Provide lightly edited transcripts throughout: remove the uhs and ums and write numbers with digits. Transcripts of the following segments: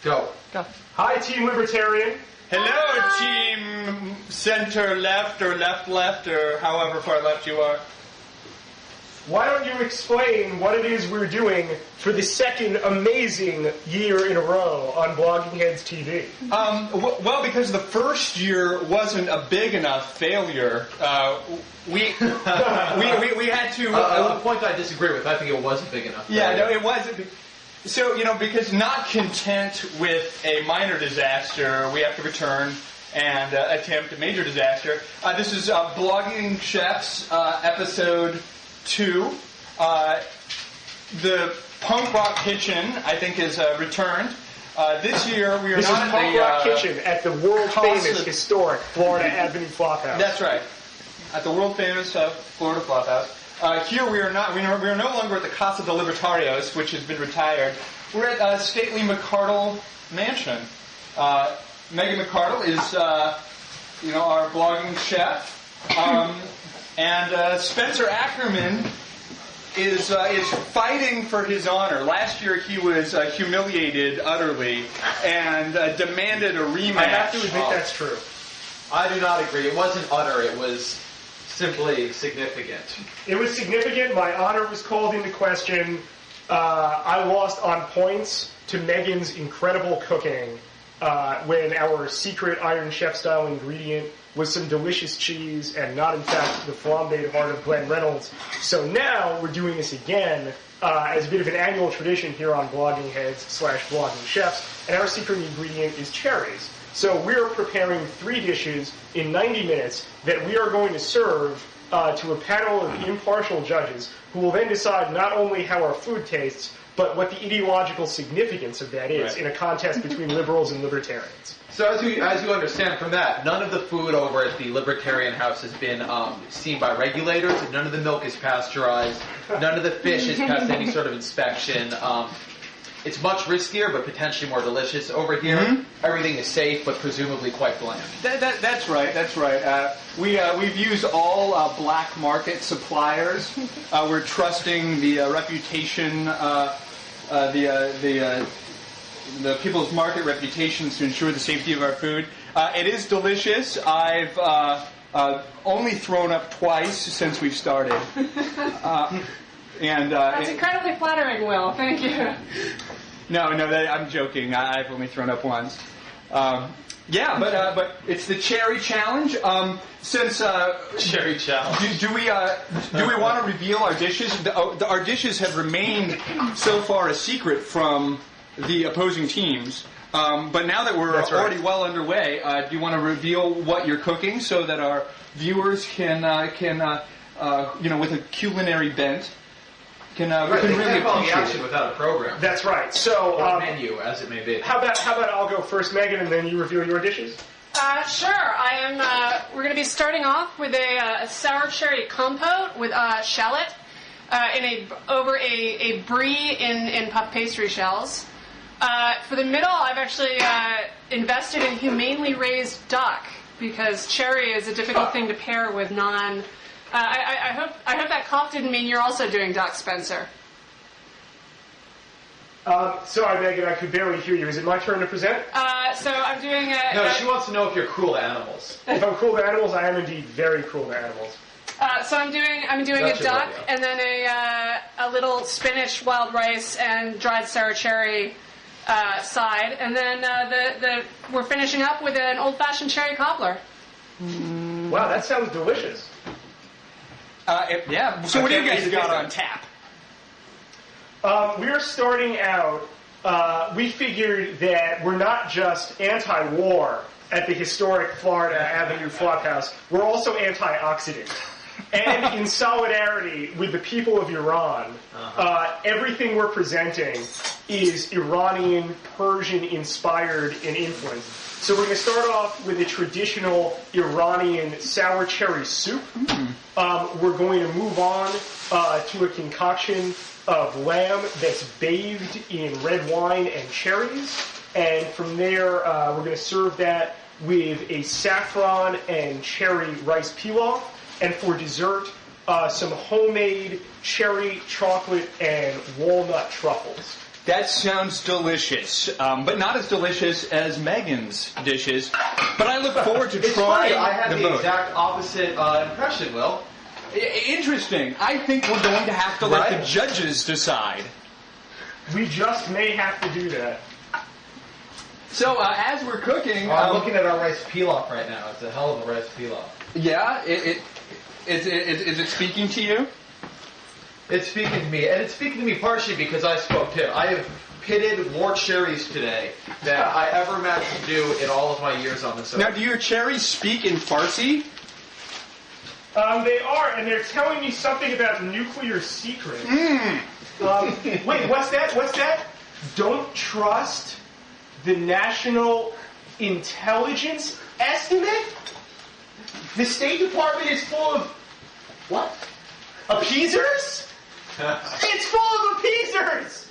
Go. Hi, Team Libertarian. Hello, Team Center Left or Left or however far left you are. Why don't you explain what it is we're doing for the second amazing year in a row on Blogging Heads TV? Well, because the first year wasn't a big enough failure, we had to... a point I disagree with. I think it wasn't big enough. Yeah, no, it wasn't. So, because not content with a minor disaster, we have to return and attempt a major disaster. This is Bloggingchefs, episode 2. The punk rock kitchen, I think, is returned. This year we are this not is punk rock kitchen at the world famous historic Florida Avenue Flophouse. That's right, at the world famous Florida Flophouse. Here we are not. We are no longer at the Casa de Libertarios, which has been retired. We're at stately McArdle mansion. Megan McArdle is, our blogging chef. And Spencer Ackerman is fighting for his honor. Last year he was humiliated utterly and demanded a rematch. I have to admit that's true. I do not agree. It wasn't utter. It was simply significant. It was significant. My honor was called into question. I lost on points to Megan's incredible cooking when our secret Iron Chef-style ingredient was some delicious cheese and not, in fact, the flambéed heart of Glenn Reynolds. So now we're doing this again as a bit of an annual tradition here on Blogging Heads / Blogging Chefs, and our secret ingredient is cherries. So we're preparing 3 dishes in 90 minutes that we are going to serve to a panel of impartial judges who will then decide not only how our food tastes, but what the ideological significance of that is in a contest between liberals and libertarians. So as you understand from that, none of the food over at the Libertarian house has been seen by regulators. None of the milk is pasteurized. None of the fish has passed any sort of inspection. It's much riskier, but potentially more delicious. Over here, everything is safe, but presumably quite bland. That's right. That's right. We've used all black market suppliers. We're trusting the reputation, the people's market reputations to ensure the safety of our food. It is delicious. I've only thrown up twice since we've started. That's incredibly flattering, Will. Thank you. No, I'm joking. I've only thrown up once. But it's the cherry challenge. Cherry challenge. Do we want to reveal our dishes? Our dishes have remained so far a secret from the opposing teams. But now that we're already well underway, do you want to reveal what you're cooking so that our viewers can with a culinary bent, can really appreciate action without a program. That's right. So, or menu, as it may be. How about I'll go first, Megan, and then you reveal your dishes? Sure. I am. We're going to be starting off with a sour cherry compote with shallot over a brie in puff pastry shells. For the middle, I've actually invested in humanely raised duck because cherry is a difficult thing to pair with non. I hope that cough didn't mean you're also doing duck, Spencer. Sorry, Megan, I could barely hear you. Is it my turn to present? So I'm doing No, she wants to know if you're cruel to animals. If I'm cruel to animals, I am indeed very cruel to animals. So I'm doing a duck and then a little spinach, wild rice, and dried sour cherry side, and then we're finishing up with an old-fashioned cherry cobbler. Wow, that sounds delicious. So what do you guys got on tap? We're starting out, we figured that we're not just anti-war at the historic Florida Avenue Flophouse, we're also antioxidant. And in solidarity with the people of Iran, everything we're presenting is Iranian, Persian-inspired and influenced. So we're going to start off with a traditional Iranian sour cherry soup. We're going to move on to a concoction of lamb that's bathed in red wine and cherries. And from there, we're going to serve that with a saffron and cherry rice pilaf. And for dessert, some homemade cherry, chocolate, and walnut truffles. That sounds delicious, but not as delicious as Megan's dishes. But I look forward to It's trying funny, I had the both. exact opposite impression, Will. Interesting. I think we're going to have to let Right? the judges decide. We just may have to do that. So as we're cooking, I'm looking at our rice pilaf right now. It's a hell of a rice pilaf. yeah, is it speaking to you? It's speaking to me, and it's speaking to me partially because I spoke too. I have pitted more cherries today than I ever imagined to do in all of my years on this earth. Now, do your cherries speak in Farsi? They are, and they're telling me something about nuclear secrets. Wait, what's that? What's that? Don't trust the National Intelligence Estimate? The State Department is full of... what? Appeasers? It's full of appeasers!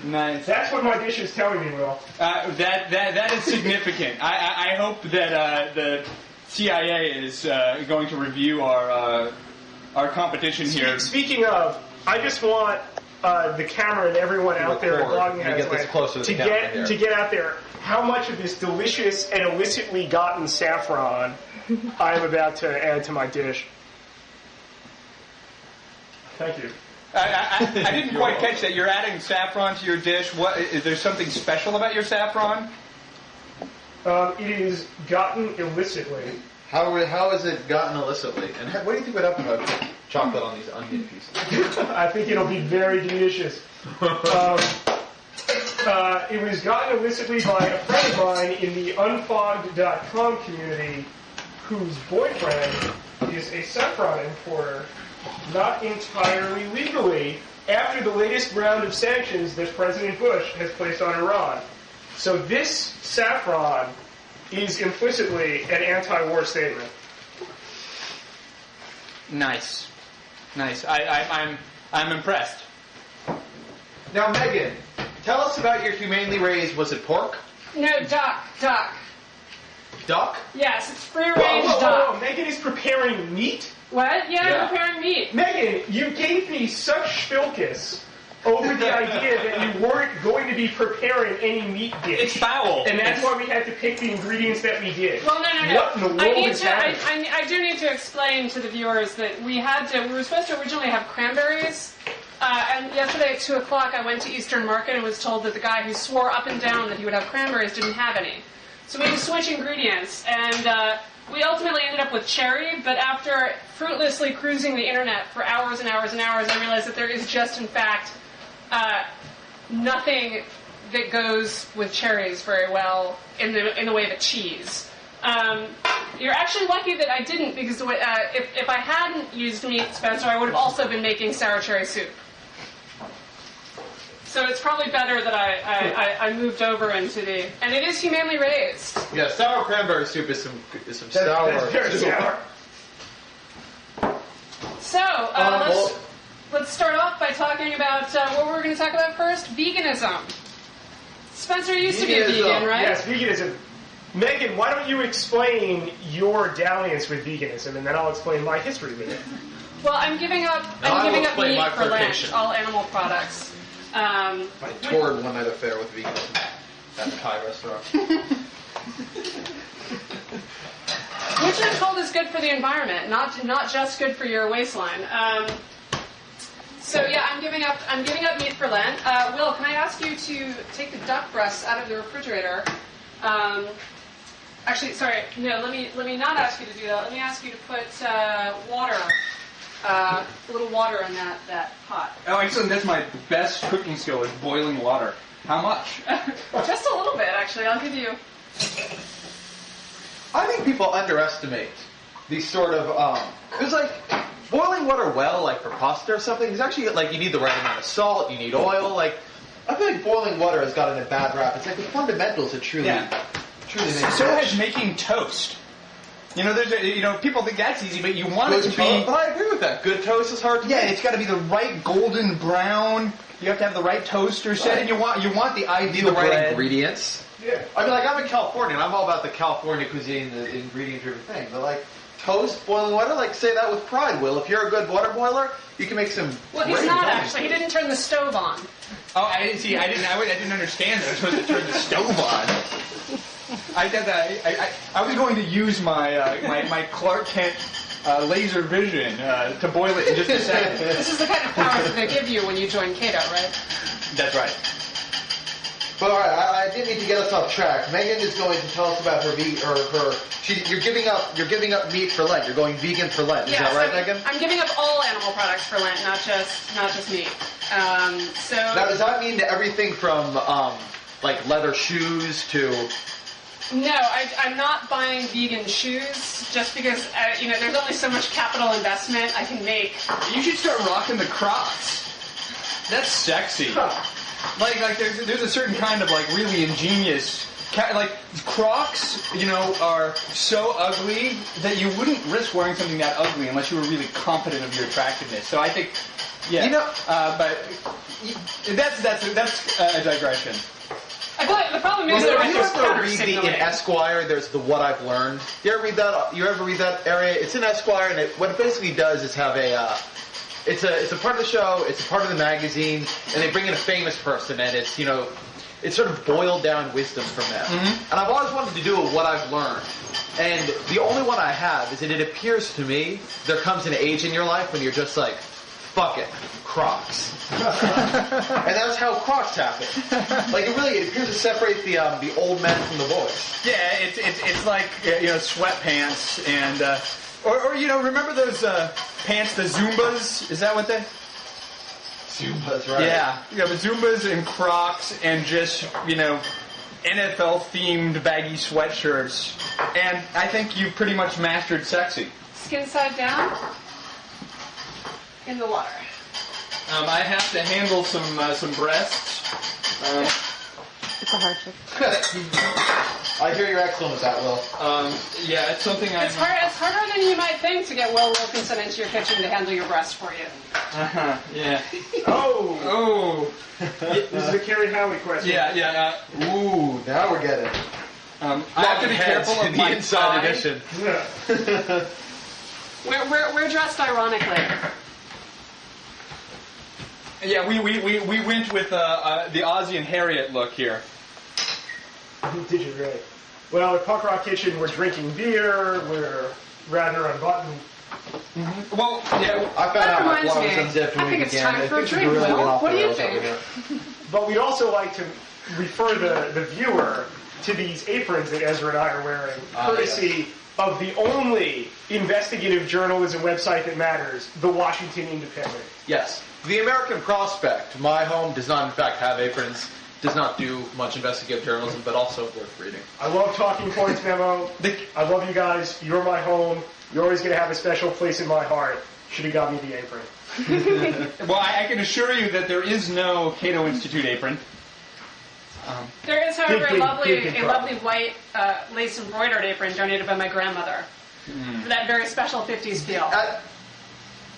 Nice. That's what my dish is telling me, Will. That is significant. I hope that the CIA is going to review our competition here. Speaking of, I just want the camera and everyone out there at Record. Let me get this Bloggingchefs closer to the camera here. to get out there how much of this delicious and illicitly gotten saffron I am about to add to my dish. Thank you. I didn't quite catch that. You're adding saffron to your dish. What is there something special about your saffron? It is gotten illicitly. How is it gotten illicitly? And what do you think would happen about chocolate on these onion pieces? I think it'll be very delicious. It was gotten illicitly by a friend of mine in the unfogged.com community whose boyfriend is a saffron importer, not entirely legally, after the latest round of sanctions that President Bush has placed on Iran. So this saffron is implicitly an anti-war statement. Nice. I'm impressed. Now, Megan, tell us about your humanely raised, was it pork? No, duck. Duck? Yes, it's free-range Whoa, duck. Megan is preparing meat? What? Yeah, Yeah. I'm preparing meat. Megan, you gave me such schvilkus over the idea that you weren't going to be preparing any meat dish. It's foul. And that's why we had to pick the ingredients that we did. Well, no. What in the world is happening? I do need to explain to the viewers that we were supposed to originally have cranberries. And yesterday at 2 o'clock I went to Eastern Market and was told that the guy who swore up and down that he would have cranberries didn't have any. So we had to switch ingredients, and we ultimately ended up with cherry, but after fruitlessly cruising the internet for hours and hours and hours, I realized that there is just, in fact, nothing that goes with cherries very well in the way of cheese. You're actually lucky that I didn't, because if I hadn't used meat, Spencer, I would have also been making sour cherry soup. So it's probably better that I moved over into the... And it is humanely raised. Yeah, sour cranberry soup is some sour. That's very sour. So, let's start off by talking about what we're going to talk about first, veganism. Spencer used to be a vegan, right? Yes, veganism. Megan, why don't you explain your dalliance with veganism, and then I'll explain my history with it. Well, I'm giving up explain meat my for flirtation. Lent, all animal products. I toured one night affair with veganism at a Thai restaurant. Which I'm told is good for the environment, not just good for your waistline. So yeah, I'm giving up meat for Lent. Will, can I ask you to take the duck breasts out of the refrigerator? Actually, sorry, no. Let me not ask you to do that. Let me ask you to put water, a little water in that pot. Oh, excellent. That's my best cooking skill is boiling water. How much? Just a little bit, actually. I'll give you. I think people underestimate these sort of, it's like boiling water well, like for pasta or something, is actually like you need the right amount of salt, you need oil, like, I feel like boiling water has gotten a bad rap. It's like the fundamentals that truly make So has making toast. You know, people think that's easy, but you want it to be... But I agree with that. Good toast is hard to make. it's got to be the right golden brown. You have to have the right toaster set, and you want the ideal the right bread. ingredients. Yeah. I mean, like, I'm in California, and I'm all about the California cuisine, the ingredient-driven thing. But, like, toast boiling water? Like, say that with pride, Will. If you're a good water boiler, you can make some. Well, he's great not toast. actually. He didn't turn the stove on. Oh, I didn't see. I didn't understand that I was supposed to turn the stove on. I did that. I was going to use my Clark Kent laser vision to boil it in just a second. This is the kind of power that they give you when you join Cato, right? That's right. But all right, I didn't need to get us off track. Megan is going to tell us about her meat, or her. You're giving up meat for Lent. You're going vegan for Lent. Is that right, Megan? I'm giving up all animal products for Lent, not just meat. So Now, does that mean everything from like leather shoes to? no, I'm not buying vegan shoes just because there's only so much capital investment I can make. You should start rocking the Crocs. That's sexy. Like there's a certain kind of like really ingenious. Like Crocs, are so ugly that you wouldn't risk wearing something that ugly unless you were really confident of your attractiveness. So I think, yeah. But that's a digression. I feel like the problem is You that there's ever counter read signaling. in Esquire? There's the What I've Learned. You ever read that? You ever read that area? It's in Esquire, and what it basically does is have a. It's a part of the show. It's a part of the magazine, and they bring in a famous person, and it's it's sort of boiled down wisdom from them. Mm-hmm. And I've always wanted to do a What I've Learned, and the only one I have is that it appears to me there comes an age in your life when you're just like, fuck it, Crocs, and that's how Crocs happen. Like it appears to separate the old men from the boys. Yeah, it's like sweatpants and or remember those pants, the Zumbas? Is that what they? Zumbas, right? Yeah, but Zumbas and Crocs and just NFL themed baggy sweatshirts, and I think you pretty much mastered sexy. Skin side down in the water. I have to handle some breasts. It's a hardship. I hear you're excellent at that, Will. Yeah, it's something It's harder than you might think to get Will Wilkinson into your kitchen to handle your breast for you. Yeah. Oh! This is a Kerry Howie question. Yeah. Ooh, now we're getting. I have to be careful of the my inside thigh. edition. Yeah. We're dressed ironically. Yeah, we went with the Ozzy and Harriet look here. Did you really? Well, at Punk Rock Kitchen, we're drinking beer. We're rather unbuttoned. Mm-hmm. Well, yeah. I found That out my reminds blouse me. unzipped when I we think it's began. time for a Things drink, are really Will. going off What the do you rails think? over here. But we'd also like to refer the viewer to these aprons that Ezra and I are wearing, courtesy of the only investigative journalism website that matters, the Washington Independent. Yes. The American Prospect, my home, does not in fact have aprons, does not do much investigative journalism, but also worth reading. I love Talking Points Memo. I love you guys. You're my home. You're always going to have a special place in my heart. Should have got me the apron. Well, I can assure you that there is no Cato Institute apron. There is, however, Big a lovely problem. white lace embroidered apron donated by my grandmother for that very special 50s feel.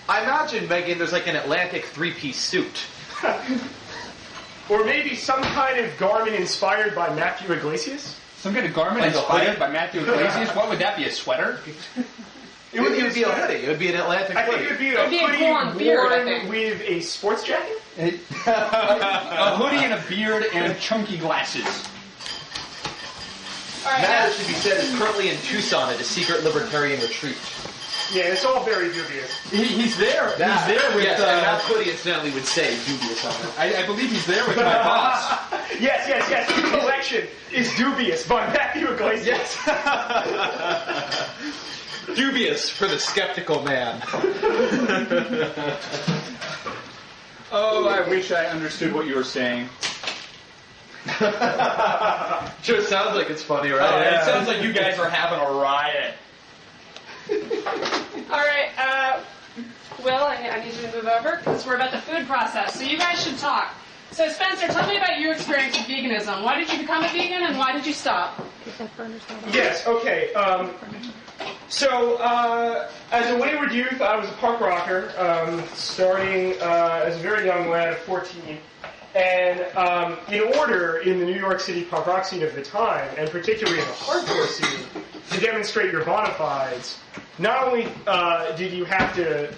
I imagine, Megan, there's like an Atlantic three-piece suit. Or maybe some kind of garment inspired by Matthew Iglesias? Some kind of garment Like a inspired hoodie? by Matthew Iglesias? What would that be, a sweater? It would be a hoodie. It would be an Atlantic I think hoodie. it would be It'd be a hoodie full-on beard, I worn think. with a sports jacket? A hoodie and a beard and chunky glasses. All right, Matt, now, it should be said, is currently in Tucson at a secret libertarian retreat. Yeah, it's all very dubious. He's there. He's there with. Yes, and that hoodie incidentally would say dubious on it. I believe he's there with my boss. Yes. The collection is dubious by Matthew Iglesias. Yes. Dubious for the skeptical man. Oh, I wish I understood what you were saying. Sure sounds like it's funny, right? Oh, it sounds like you guys are having a riot. all right, Will, I need you to move over because we're about the food process. So you guys should talk. So Spencer, tell me about your experience with veganism. Why did you become a vegan and why did you stop? Yes, okay. So, as a wayward youth, I was a punk rocker, starting as a very young lad of 14. And in order in the New York City punk rock scene of the time, and particularly in the hardcore scene, to demonstrate your bona fides, not only did you have to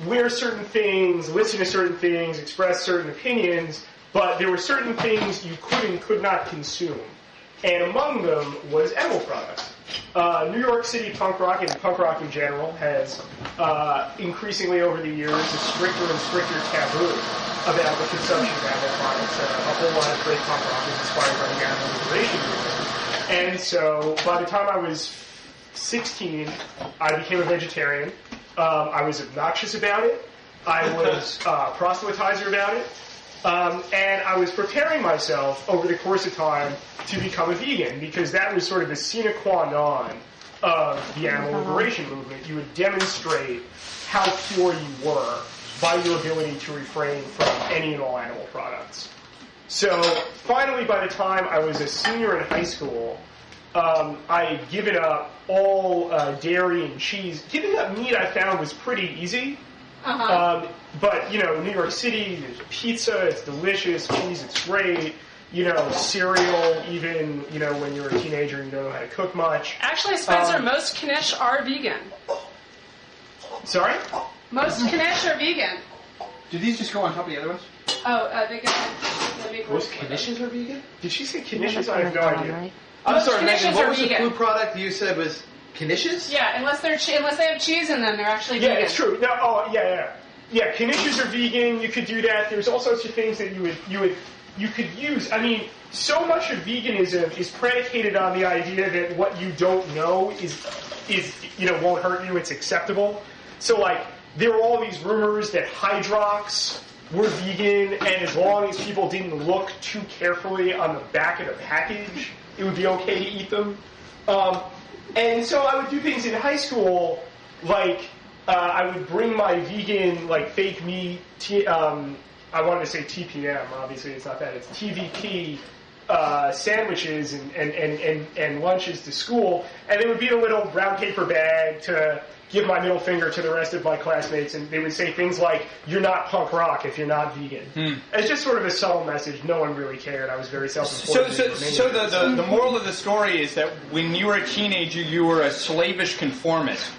wear certain things, listen to certain things, express certain opinions, but there were certain things you could and could not consume. And among them was edible products. New York City punk rock, and punk rock in general, has increasingly over the years a stricter and stricter taboo about the consumption of animal products. A whole lot of great punk rock is inspired by the animal liberation movement. And so by the time I was 16, I became a vegetarian. I was obnoxious about it. I was proselytizer about it. And I was preparing myself over the course of time to become a vegan, because that was sort of the sine qua non of the animal liberation movement. You would demonstrate how pure you were by your ability to refrain from any and all animal products. So finally, by the time I was a senior in high school, I had given up all dairy and cheese. Giving up meat I found was pretty easy. But, New York City, there's pizza, it's delicious, cheese, it's great, cereal, even, when you're a teenager and you don't know how to cook much. Actually, Spencer, most Knish are vegan. Sorry? Most Knish are vegan. Do these just go on top of the other ones? Oh, they get... Most Knishes are vegan? Did she say knishes? I have no idea. Right? I'm Most sorry, Megan, Knishes what are was the vegan. food product you said was Knishes? Yeah, unless they have cheese in them, they're actually Yeah, vegan. it's true. No, yeah, knishes are vegan. You could do that. There's all sorts of things that you could use. I mean, so much of veganism is predicated on the idea that what you don't know is won't hurt you. It's acceptable. So like, there were all these rumors that Hydrox were vegan, and as long as people didn't look too carefully on the back of the package, it would be okay to eat them. And so I would do things in high school, like I would bring my vegan, fake meat, I wanted to say TPM, obviously it's not that, it's TVP sandwiches and lunches to school, and they would be in a little brown paper bag to give my middle finger to the rest of my classmates, and they would say things like, "You're not punk rock if you're not vegan." It's just sort of a subtle message. No one really cared. I was very self-important. So the moral of the story is that when you were a teenager, you were a slavish conformist.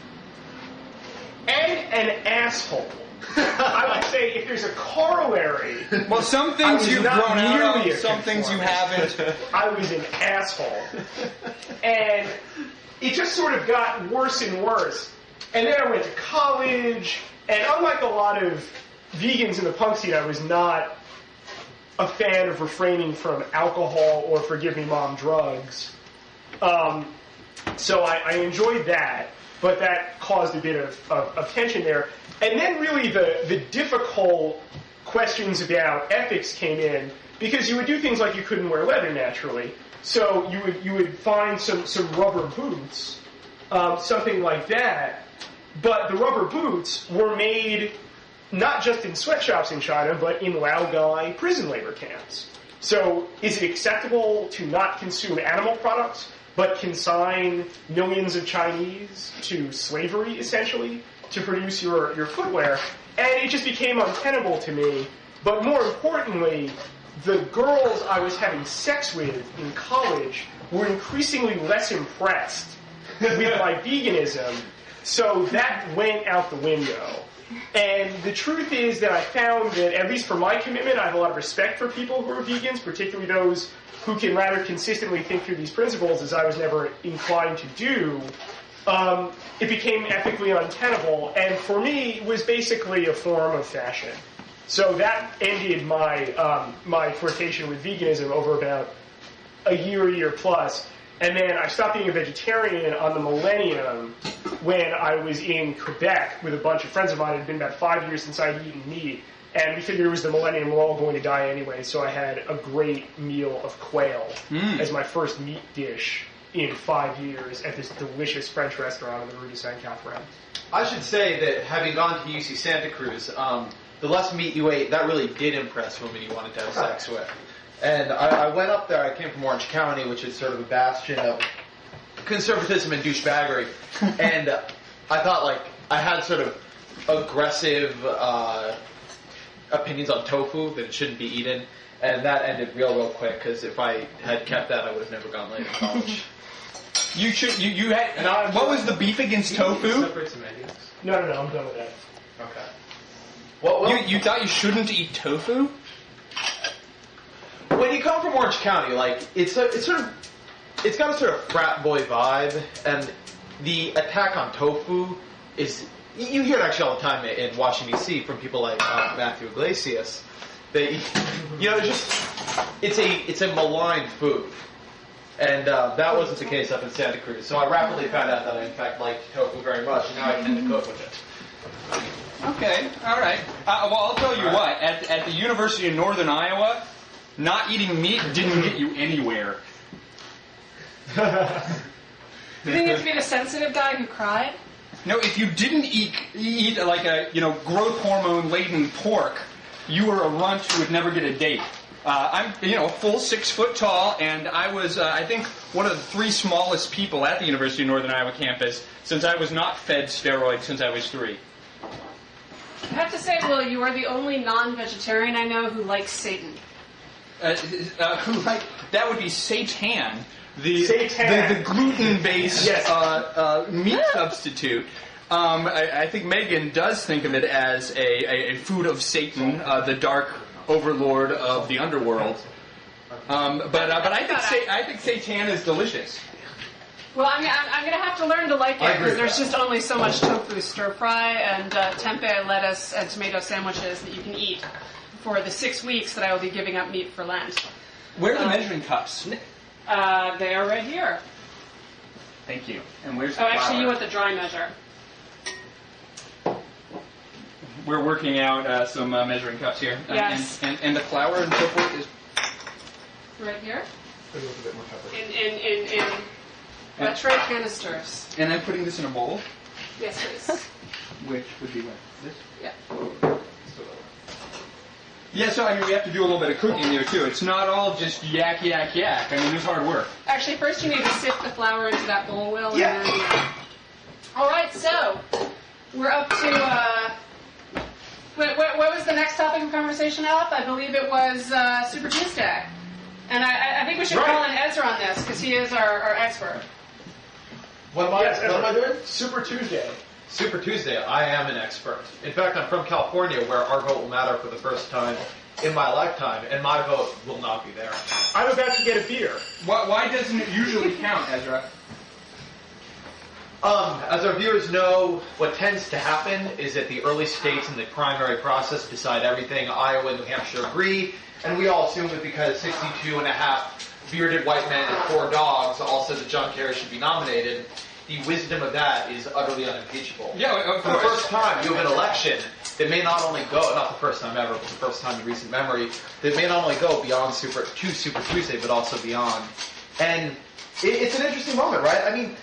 And an asshole. I would say if there's a corollary... Well, some things you've grown out of, some things you haven't. I was an asshole. And it just sort of got worse and worse. And then I went to college, and unlike a lot of vegans in the punk scene, I was not a fan of refraining from alcohol or, forgive me, mom, drugs. So I enjoyed that, but that caused a bit of tension there. And then really the difficult questions about ethics came in, because you would do things like you couldn't wear leather naturally. So you would find some rubber boots, something like that. But the rubber boots were made not just in sweatshops in China, but in Laogai prison labor camps. So is it acceptable to not consume animal products, but consign millions of Chinese to slavery, essentially, to produce your footwear? And it just became untenable to me. But more importantly, the girls I was having sex with in college were increasingly less impressed with my veganism. So that went out the window. And the truth is that I found that, at least for my commitment, I have a lot of respect for people who are vegans, particularly those who can rather consistently think through these principles, as I was never inclined to do. It became ethically untenable, and for me, it was basically a form of fashion. So that ended my flirtation with veganism over about a year plus. And then I stopped being a vegetarian on the millennium when I was in Quebec with a bunch of friends of mine. It had been about 5 years since I'd eaten meat. And we figured it was the millennium, we're all going to die anyway. So I had a great meal of quail as my first meat dish in 5 years at this delicious French restaurant on the Rue de Saint-Catherine. I should say that having gone to UC Santa Cruz, the less meat you ate, that really did impress women you wanted to have sex with. And I went up there, I came from Orange County, which is sort of a bastion of conservatism and douchebaggery. And I thought, I had sort of aggressive opinions on tofu, that it shouldn't be eaten. And that ended real quick, because if I had kept that, I would have never gone late in college. You should. You had. What was the beef against tofu? Separate some eggs. No, I'm done with that. Okay. Well, You thought you shouldn't eat tofu? when you come from Orange County, like it's got a sort of frat boy vibe, and the attack on tofu is you hear it actually all the time in Washington D.C. from people like Matthew Iglesias. They, it's a maligned food, and that wasn't the case up in Santa Cruz. So I rapidly found out that I in fact liked tofu very much, and now I tend to cook with it. Okay, all right. Well, I'll tell you what. At the University of Northern Iowa, not eating meat didn't get you anywhere. You think you have to be the sensitive guy who cried? No, if you didn't eat like a growth hormone laden pork, you were a runt who would never get a date. I'm full 6 foot tall, and I was I think one of the 3 smallest people at the University of Northern Iowa campus since I was not fed steroids since I was 3. I have to say, Will, you are the only non-vegetarian I know who likes Satan. That would be seitan, the gluten-based Yes. Meat substitute. I think Megan does think of it as a food of Satan, the dark overlord of the underworld. But I think seitan is delicious. Well, I'm going to have to learn to like it because there's just only so much tofu stir fry and tempeh, lettuce, and tomato sandwiches that you can eat for the 6 weeks that I will be giving up meat for Lent. Where are the measuring cups? They are right here. Thank you. And where's the Oh, actually, flour? you want the dry measure. We're working out some measuring cups here. Yes. And the flour and so forth is Right here. A little bit more pepper. In retro canisters. And I'm putting this in a bowl, Yes, please. which would be what? This? Yeah. Yeah, so we have to do a little bit of cooking there too. It's not all just yak. I mean, there's hard work. Actually, first you need to sift the flour into that bowl, Will. Yeah. And then, all right, so we're up to. What was the next topic of conversation, Alep? I believe it was Super Tuesday. And I think we should call in Ezra on this because he is our expert. What am I doing? Super Tuesday. Super Tuesday, I am an expert. In fact, I'm from California, where our vote will matter for the first time in my lifetime, and my vote will not be there. I'm about to get a beer. Why doesn't it usually count, Ezra? As our viewers know, what tends to happen is that the early states in the primary process decide everything. Iowa and New Hampshire agree, and we all assume that because 62 and a half bearded white men and 4 dogs all said that John Kerry should be nominated, the wisdom of that is utterly unimpeachable. Yeah, of For the course. first time, you have an election that may not only go, not the first time ever, but the first time in recent memory, that may not only go beyond Super Tuesday, but also beyond. And it's an interesting moment, right? I mean,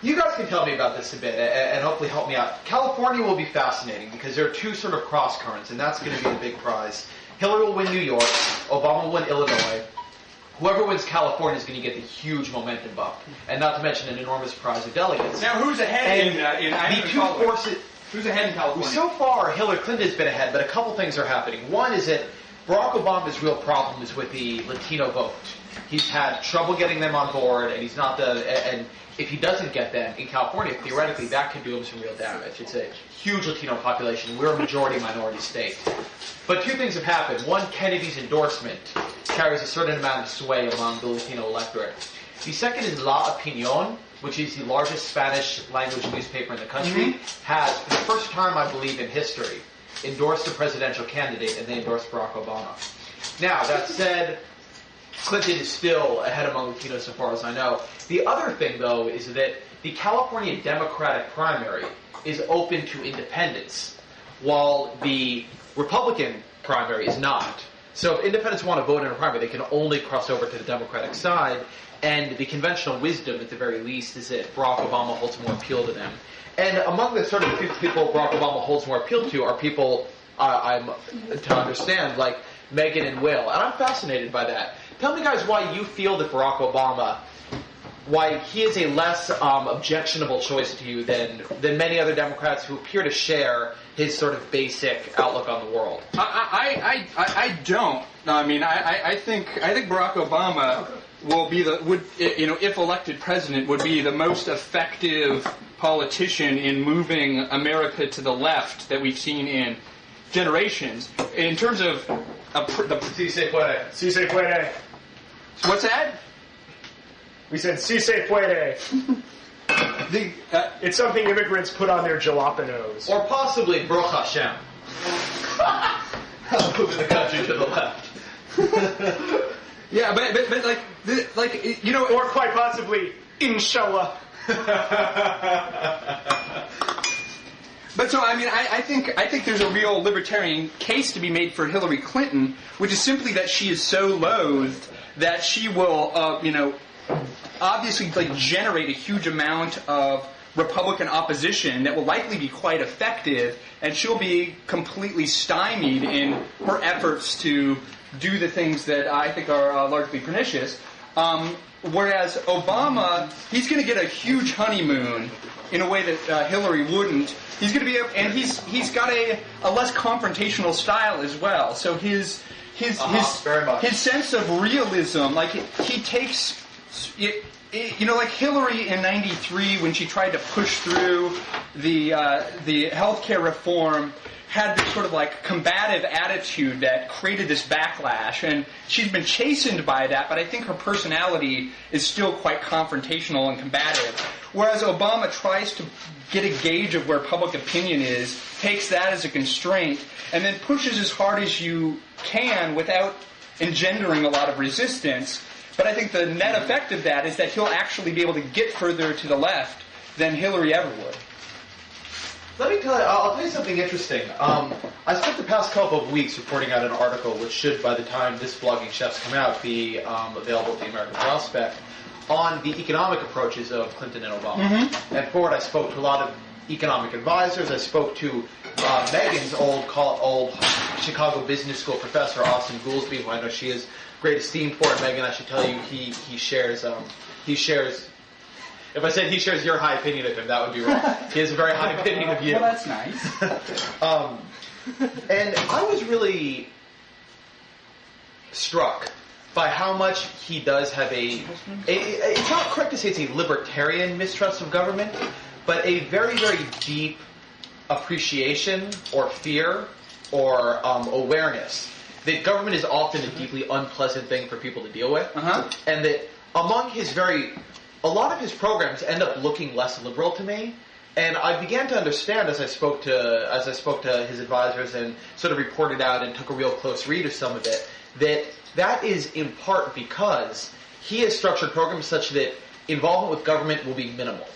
you guys can tell me about this a bit and hopefully help me out. California will be fascinating because there are 2 sort of cross currents, and that's going to be the big prize. Hillary will win New York, Obama will win Illinois. Whoever wins California is going to get the huge momentum bump, and not to mention an enormous prize of delegates. Now, who's ahead in the 2 forces? Who's ahead in California? So far, Hillary Clinton has been ahead, but a couple things are happening. One is that Barack Obama's real problem is with the Latino vote. He's had trouble getting them on board, and he's not and if he doesn't get them in California, theoretically, that could do him some real damage. It's a huge Latino population. We're a majority-minority state. But 2 things have happened. One, Kennedy's endorsement carries a certain amount of sway among the Latino electorate. The second is La Opinión, which is the largest Spanish-language newspaper in the country, has, for the first time, I believe, in history, endorsed a presidential candidate, and they endorsed Barack Obama. Now, that said, Clinton is still ahead among Latinos so far as I know. The other thing, though, is that the California Democratic primary is open to independents, while the Republican primary is not. So if independents want to vote in a primary, they can only cross over to the Democratic side, and the conventional wisdom, at the very least, is that Barack Obama holds more appeal to them. And among the sort of people Barack Obama holds more appeal to are people I'm to understand, like Megan and Will. And I'm fascinated by that. Tell me, guys, why you feel that Barack Obama why he is a less objectionable choice to you than many other Democrats who appear to share his sort of basic outlook on the world. I don't. I mean, I think Barack Obama will be if elected president, would be the most effective politician in moving America to the left that we've seen in generations. In terms of Si se puede. Si se puede. What's that? We said si se puede. It's something immigrants put on their jalapenos. Or possibly Baruch Hashem. Moving the country to the left. Yeah, but like you know, or quite possibly Inshallah. But so I mean, I think there's a real libertarian case to be made for Hillary Clinton, which is simply that she is so loathed that she will, obviously like generate a huge amount of Republican opposition that will likely be quite effective, and she'll be completely stymied in her efforts to do the things that I think are largely pernicious. Whereas Obama, he's going to get a huge honeymoon in a way that Hillary wouldn't. He's going to be, and he's got a less confrontational style as well. So his sense of realism, like he takes, like Hillary in '93 when she tried to push through the healthcare reform, had this sort of like combative attitude that created this backlash, and she's been chastened by that, but I think her personality is still quite confrontational and combative. Whereas Obama tries to get a gauge of where public opinion is, takes that as a constraint, and then pushes as hard as you can without engendering a lot of resistance. But I think the net effect of that is that he'll actually be able to get further to the left than Hillary ever would. Let me tell you, I'll tell you something interesting. I spent the past couple of weeks reporting out an article which should, by the time this Bloggingchefs come out, be available at the American Prospect, on the economic approaches of Clinton and Obama. Mm-hmm. And for it, I spoke to a lot of economic advisors. I spoke to Megan's old Chicago Business School professor, Austin Goolsbee, who I know she has great esteem for. And Megan, I should tell you, he shares. If I said he shares your high opinion of him, that would be wrong. He has a very high opinion of you. Well, that's nice. And I was really struck by how much he does have it's not correct to say it's a libertarian mistrust of government, but a very, very deep appreciation or fear or awareness that government is often a deeply unpleasant thing for people to deal with, and that among a lot of his programs end up looking less liberal to me, and I began to understand as I spoke to his advisors and sort of reported out and took a real close read of some of it, that is in part because he has structured programs such that involvement with government will be minimal.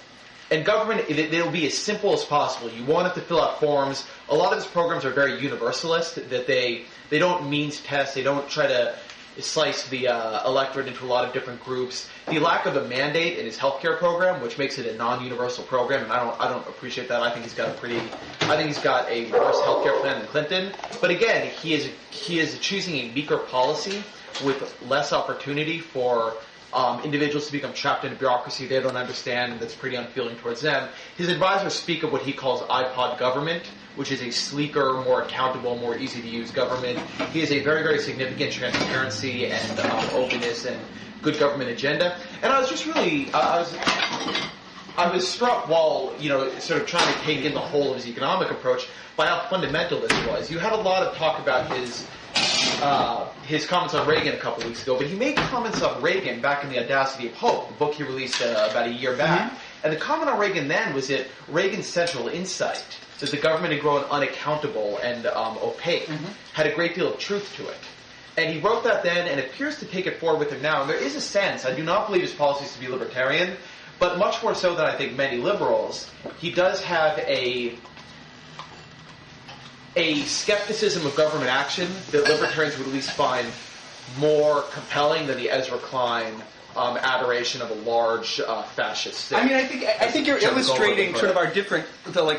And government, it'll be as simple as possible. You won't have to fill out forms. A lot of his programs are very universalist, that they don't means test, they don't try to slice the electorate into a lot of different groups. The lack of a mandate in his healthcare program, which makes it a non-universal program, and I don't appreciate that. I think he's got a worse healthcare plan than Clinton. But again, he is choosing a weaker policy with less opportunity for individuals to become trapped in a bureaucracy they don't understand and that's pretty unfeeling towards them. His advisors speak of what he calls iPod government, which is a sleeker, more accountable, more easy-to-use government. He has a very, very significant transparency and openness and good government agenda. And I was just really, I was struck while, sort of trying to take in the whole of his economic approach by how fundamental this was. You had a lot of talk about his comments on Reagan a couple weeks ago, but he made comments on Reagan back in The Audacity of Hope, the book he released about a year back. Mm-hmm. And the comment on Reagan then was that Reagan's central insight, that the government had grown unaccountable and opaque, had a great deal of truth to it. And he wrote that then and appears to take it forward with him now. And there is a sense, I do not believe his policies to be libertarian, but much more so than I think many liberals, he does have a skepticism of government action that libertarians would at least find more compelling than the Ezra Klein adoration of a large fascist state. I mean, I think you're illustrating sort of our different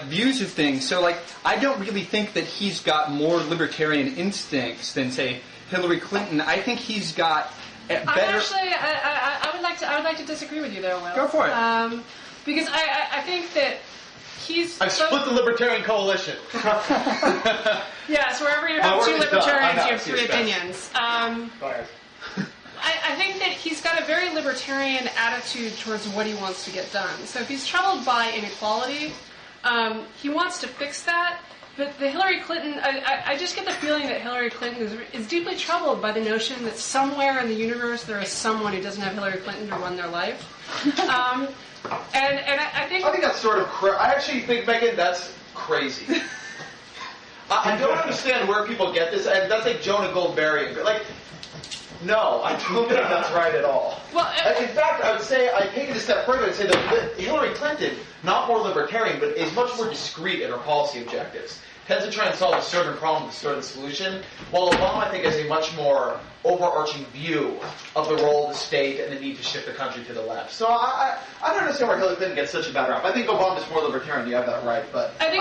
views of things. So I don't really think that he's got more libertarian instincts than say Hillary Clinton. I think he's got better. I would like would like to disagree with you there, Will. Go for it. Because I think that he's. I've split the Libertarian coalition. Yes, wherever you have two libertarians, you have three opinions. I think that he's got a very libertarian attitude towards what he wants to get done. So if he's troubled by inequality, he wants to fix that. But the Hillary Clinton, I just get the feeling that Hillary Clinton is deeply troubled by the notion that somewhere in the universe there is someone who doesn't have Hillary Clinton to run their life. And I think that's sort of I actually think, Megan, that's crazy. I don't understand where people get this. And that's like Jonah Goldberry. Like, no, I don't think that's right at all. Well, in fact, I would say, I take it a step further and say that Hillary Clinton, not more libertarian, but is much more discreet in her policy objectives. Tends to try and solve a certain problem with a certain solution, while Obama, I think, has a much more overarching view of the role of the state and the need to shift the country to the left. So I don't understand where Hillary Clinton gets such a bad rap. I think Obama's more libertarian, you have that right, but I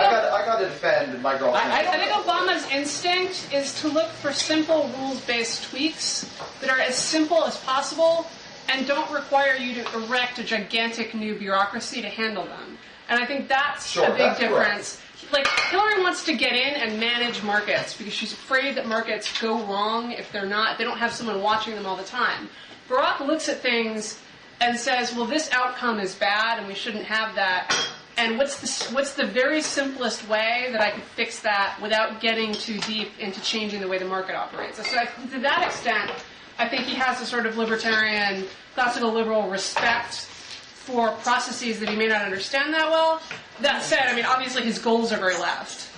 got to defend my girlfriend. I think Obama's instinct is to look for simple rules-based tweaks that are as simple as possible and don't require you to erect a gigantic new bureaucracy to handle them. And I think that's a big difference. Like, Hillary wants to get in and manage markets because she's afraid that markets go wrong if they don't have someone watching them all the time. Barack looks at things and says, well, this outcome is bad and we shouldn't have that. And what's the very simplest way that I could fix that without getting too deep into changing the way the market operates? So to that extent, I think he has a sort of libertarian, classical liberal respect for processes that he may not understand that well. That said, I mean, obviously his goals are very left.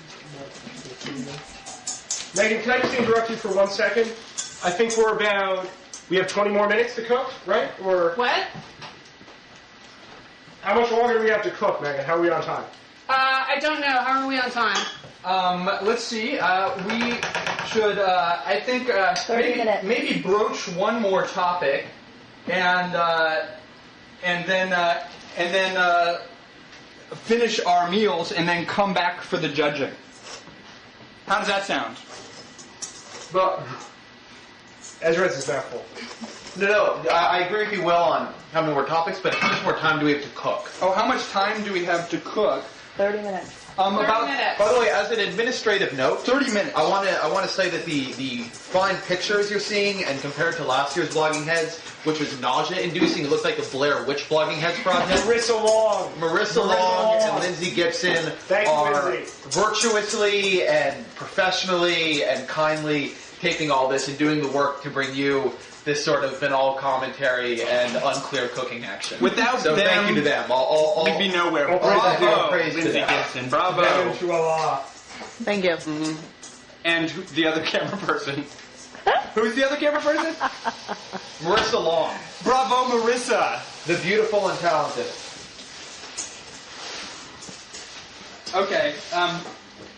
Megan, can I just interrupt you for 1 second? I think we have 20 more minutes to cook, right? Or What? how much longer do we have to cook, Megan? How are we on time? I don't know. How are we on time? Let's see. We should, I think, 30 minutes. maybe broach one more topic, and then finish our meals, and then come back for the judging. How does that sound? But Ezra's is that full. No, I agree with you, Will, on how many more topics, but how much more time do we have to cook? Oh, how much time do we have to cook? 30 minutes. 30 minutes. By the way, as an administrative note, 30 minutes. I want to say that the fine pictures you're seeing, and compared to last year's Blogging Heads, which was nausea-inducing, it looked like the Blair Witch Blogging Heads project. Marissa Long and Lindsay Gibson are virtuously and professionally and kindly taking all this and doing the work to bring you this sort of banal commentary and unclear cooking action. Without so them, thank you to them. We'd be nowhere. Bravo, Lindsay Gibson. Bravo. Thank you. Mm-hmm. And the other camera person. Who's the other camera person? Marissa Long. Bravo, Marissa. The beautiful and talented. Okay.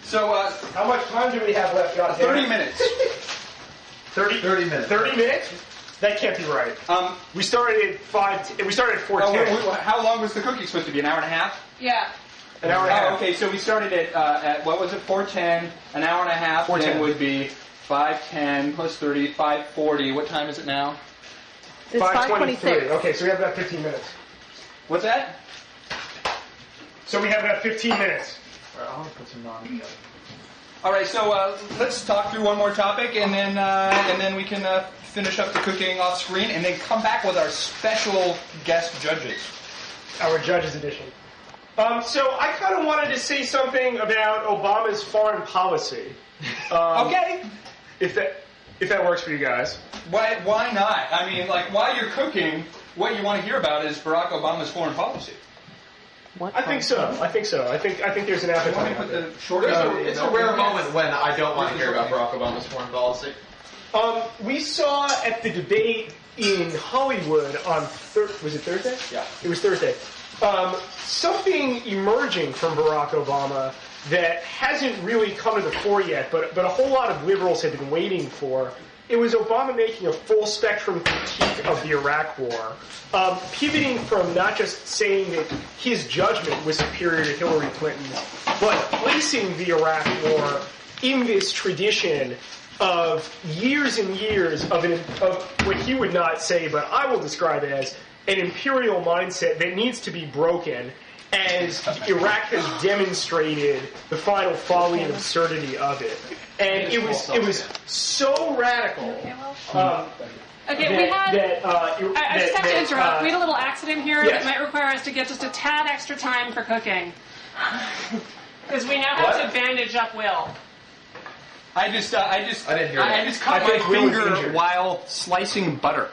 So, how much time do we have left, John? 30 minutes. 30 minutes. 30 minutes? That can't be right. We started at 4:10. How long was the cooking supposed to be? An hour and a half? Yeah. An hour and a half. Okay, so we started at what was it? 4:10. An hour and a half. 4:10 then would be 5:10 plus 30, 5:40. What time is it now? It's 5:26. Okay, so we have about 15 minutes. What's that? So we have about 15 minutes. All right, I want to put some naan together. All right, so let's talk through one more topic, and then we can finish up the cooking off screen, and then come back with our special guest judges. Our judges edition. So I kind of wanted to say something about Obama's foreign policy. Okay. If that works for you guys. Why not? I mean, like, while you're cooking, what you want to hear about is Barack Obama's foreign policy. I think so. I think there's an appetite. It's a rare moment when I don't want to hear about Barack Obama's foreign policy. We saw at the debate in Hollywood on was it Thursday? Yeah, it was Thursday. Something emerging from Barack Obama that hasn't really come to the fore yet, but a whole lot of liberals have been waiting for. It was Obama making a full-spectrum critique of the Iraq War, pivoting from not just saying that his judgment was superior to Hillary Clinton's, but placing the Iraq War in this tradition of years and years of what he would not say, but I will describe it as an imperial mindset that needs to be broken, as Iraq has demonstrated the final folly and absurdity of it. And it was so radical. Okay, we had. I just have to interrupt. We had a little accident here that might require us to get just a tad extra time for cooking, because we now have to bandage up Will. I just cut I think my Will is finger injured. while slicing butter.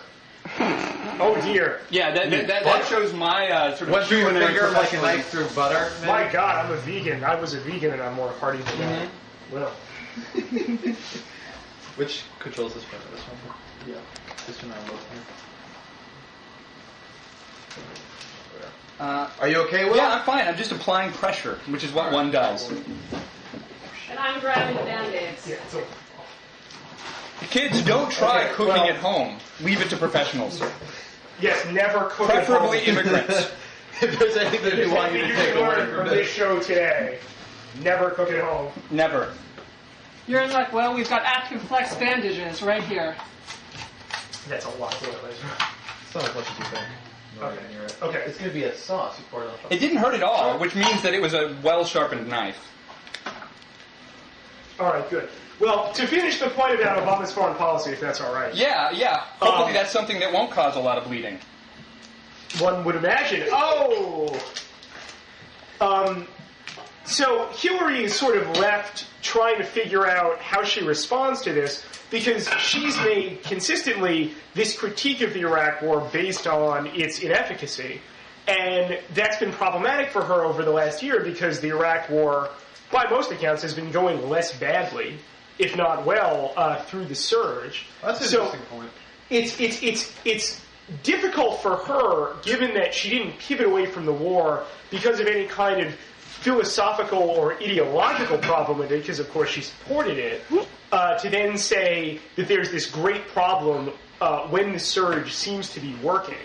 Oh dear! Yeah, that shows my sort of Went through your culinary finger like a professionalism. knife through butter? maybe? My God, I'm a vegan. I was a vegan, and I'm more hardy than that. Well, Which controls this one? This one? Yeah. This one I'm looking. Are you okay, Will? Yeah, I'm fine. I'm just applying pressure, which is what one does. And I'm grabbing the Band-Aids. yeah. So, Kids, don't try Okay, cooking well- at home. Leave it to professionals. yes, never cook at Preferably home. immigrants. If there's anything we want you to take away learn from from this this. show today. Never cook at home. Never. You're in luck, Will. We've got AccuFlex bandages right here. That's a lot to it, Ezra. It's not as much as you think. Okay. Near it. Okay. It's going to be a sauce you pour it on top. It didn't hurt at all, which means that it was a well-sharpened knife. All right, good. Well, to finish the point about Obama's foreign policy, if that's all right. Yeah. Hopefully that's something that won't cause a lot of bleeding. One would imagine. So Hillary is sort of left trying to figure out how she responds to this, because she's made consistently this critique of the Iraq War based on its inefficacy. And that's been problematic for her over the last year, because the Iraq War, by most accounts, has been going less badly, if not well, through the surge. That's an So interesting point. it's difficult for her, given that she didn't pivot away from the war because of any kind of philosophical or ideological problem with it, because of course she supported it, to then say that there's this great problem when the surge seems to be working.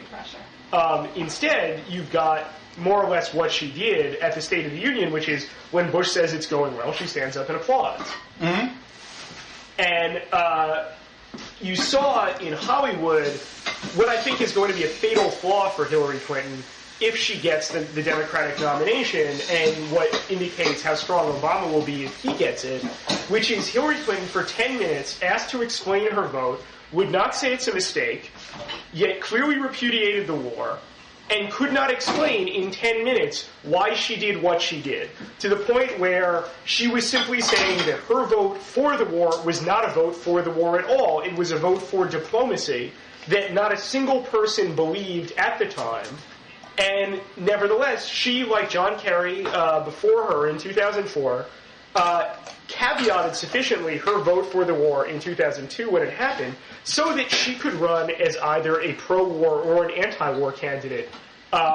Instead, you've got more or less what she did at the State of the Union, which is when Bush says it's going well, she stands up and applauds. Mm-hmm. And you saw in Hollywood what I think is going to be a fatal flaw for Hillary Clinton if she gets the Democratic nomination, and what indicates how strong Obama will be if he gets it, which is Hillary Clinton for 10 minutes asked to explain her vote, would not say it's a mistake, yet clearly repudiated the war, and could not explain in 10 minutes why she did what she did, to the point where she was simply saying that her vote for the war was not a vote for the war at all. It was a vote for diplomacy that not a single person believed at the time. And nevertheless, she, like John Kerry before her in 2004, caveated sufficiently her vote for the war in 2002 when it happened, so that she could run as either a pro-war or an anti-war candidate,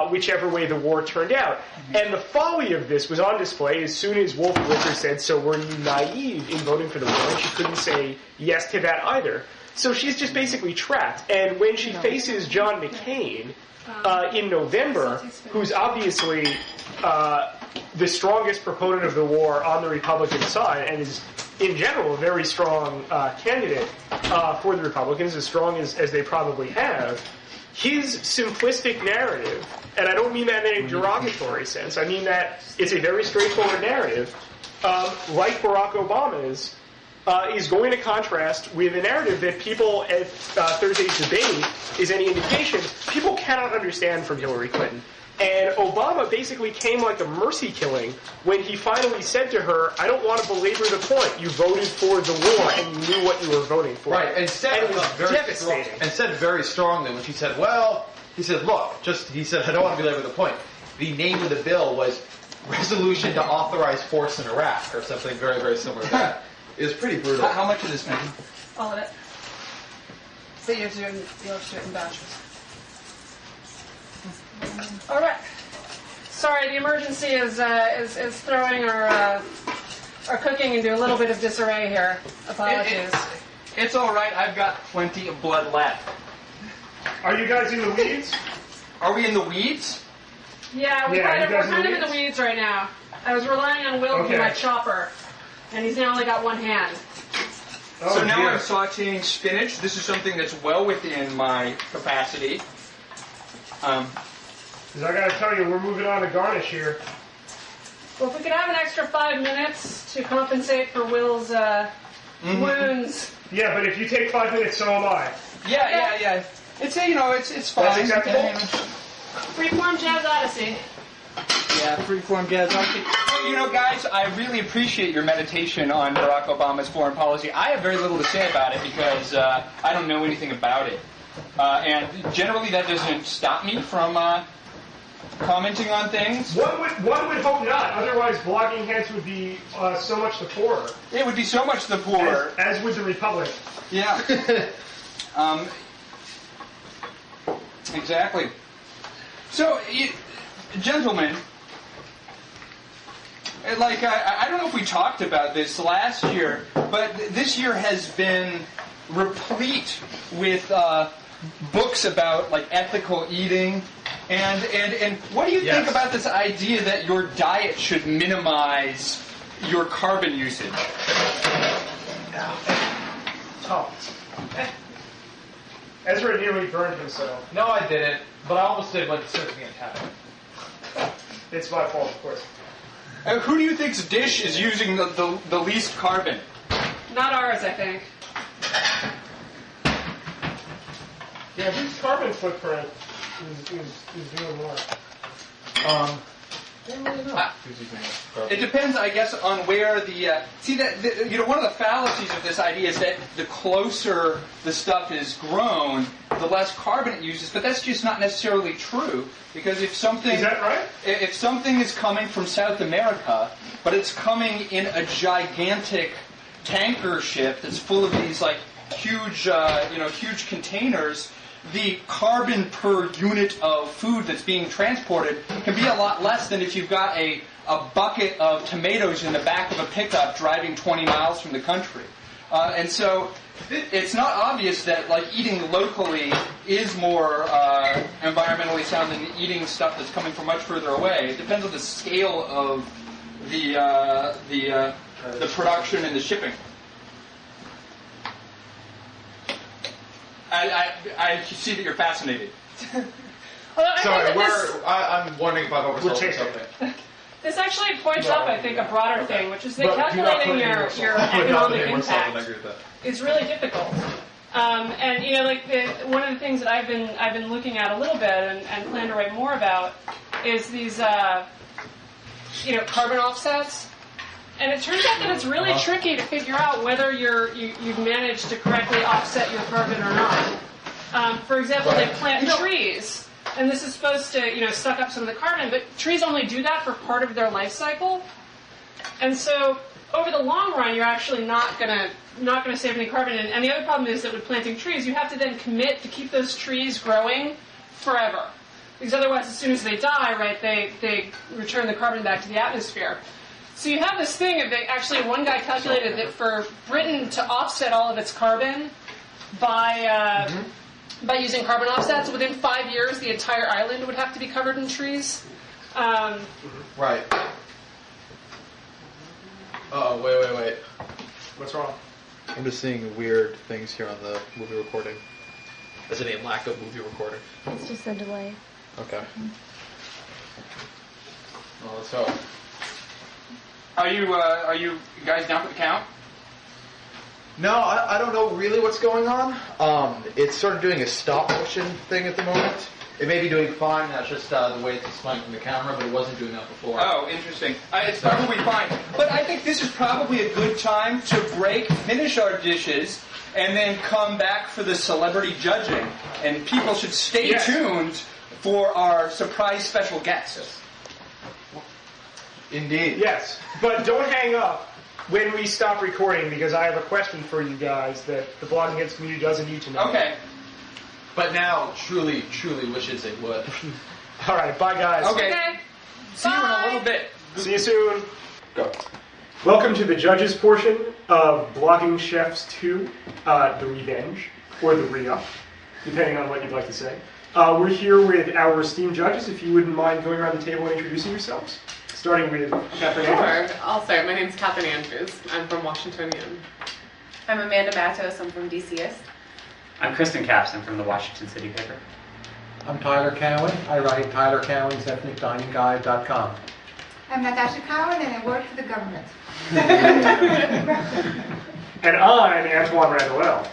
whichever way the war turned out. And the folly of this was on display as soon as Wolf Blitzer said, "So were you naive in voting for the war?" And she couldn't say yes to that either. So she's just basically trapped. And when she faces John McCain in November, who's obviously the strongest proponent of the war on the Republican side, and is, in general, a very strong candidate for the Republicans, as strong as they probably have, his simplistic narrative, and I don't mean that in a derogatory sense, I mean that it's a very straightforward narrative, like Barack Obama's, is going to contrast with a narrative that people at Thursday's debate is any indication, people cannot understand from Hillary Clinton. And Obama basically came like a mercy killing when he finally said to her, "I don't want to belabor the point. You voted for the war and you knew what you were voting for." Right, and said it was very devastating. and said very strongly when she said, "Well," he said, "Look, he said, I don't want to belabor the point. The name of the bill was Resolution to Authorize Force in Iraq," or something very, very similar to that. It was pretty brutal. How much of this, Megan? All of it. So you'll do it in batches. All right. Sorry, the emergency is throwing our cooking into a little bit of disarray here. Apologies. It's all right. I've got plenty of blood left. Are you guys in the weeds? Are we in the weeds? Yeah, we're you kind guys of in the weeds right now. I was relying on Will to be my chopper, and he's now only got one hand. Oh, So now dear. I'm sauteing spinach. This is something that's well within my capacity. 'Cause I gotta tell you, we're moving on to garnish here. Well, if we could have an extra 5 minutes to compensate for Will's wounds. Yeah, but if you take 5 minutes, so am I. Yeah. It's it's fine. That's acceptable? Freeform Jazz Odyssey. Yeah, freeform jazz. Well, guys, I really appreciate your meditation on Barack Obama's foreign policy. I have very little to say about it because I don't know anything about it. And generally that doesn't stop me from commenting on things. One would hope not. Otherwise, blogging heads would be so much the poorer. It would be so much the poorer. As would the Republic. Yeah. Exactly. So, gentlemen, I don't know if we talked about this last year, but this year has been replete with books about ethical eating, and what do you think about this idea that your diet should minimize your carbon usage? Oh. Ezra nearly burned himself. No, I didn't. But I almost did when surfing in Canada. It's my fault, of course. Who do you think's dish is using the least carbon? Not ours, I think. Yeah, whose carbon footprint is doing more? It depends, I guess, on where the one of the fallacies of this idea is that the closer the stuff is grown, the less carbon it uses. But that's just not necessarily true, because if something Is that right? If something is coming from South America, but it's coming in a gigantic tanker ship that's full of these huge containers, the carbon per unit of food that's being transported can be a lot less than if you've got a bucket of tomatoes in the back of a pickup driving 20 miles from the country. And so it's not obvious that eating locally is more environmentally sound than eating stuff that's coming from much further away. It depends on the scale of the production and the shipping. I see that you're fascinated. Sorry, I'm wondering if I've oversold something. This actually points up, I think, a broader thing, which is that But do not calculating put your economic impact is really difficult. And one of the things that I've been looking at a little bit and plan to write more about is these carbon offsets. And it turns out that it's really tricky to figure out whether you've managed to correctly offset your carbon or not. For example, they plant trees, and this is supposed to suck up some of the carbon, but trees only do that for part of their life cycle. And so over the long run, you're actually not gonna save any carbon. And the other problem is that with planting trees, you have to then commit to keep those trees growing forever, because otherwise, as soon as they die, right, they return the carbon back to the atmosphere. So you have this thing that one guy calculated that for Britain to offset all of its carbon by using carbon offsets, within 5 years the entire island would have to be covered in trees. Right. Oh, wait. What's wrong? I'm just seeing weird things here on the movie recording. As in a lack of movie recording. It's just a delay. Okay. Well, let's hope. Are you guys down for the count? No, I don't know really what's going on. It's sort of doing a stop motion thing at the moment. It may be doing fine. That's just the way it's displaying from the camera, but it wasn't doing that before. Oh, interesting. It's probably fine. But I think this is probably a good time to finish our dishes, and then come back for the celebrity judging. And people should stay tuned for our surprise special guest. Indeed. Yes, but don't hang up when we stop recording, because I have a question for you guys that the Blogging Heads community doesn't need to know. Okay. But now, truly wishes they would. All right, bye, guys. Okay. See you in a little bit. See you soon. Go. Welcome to the judges portion of Blogging Chefs 2, The Revenge, or The Re-Up, depending on what you'd like to say. We're here with our esteemed judges. If you wouldn't mind going around the table and introducing yourselves. Starting with Catherine Andrews. Sure, I'll start. My name's Catherine Andrews. I'm from Washingtonian. I'm Amanda Matos. I'm from DCS. I'm Kristen Capps. I'm from the Washington City paper. I'm Tyler Cowen. I write Tyler Cowen's ethnicdiningguide.com. I'm Natasha Cowen and I work for the government. And I'm Antoine Randall.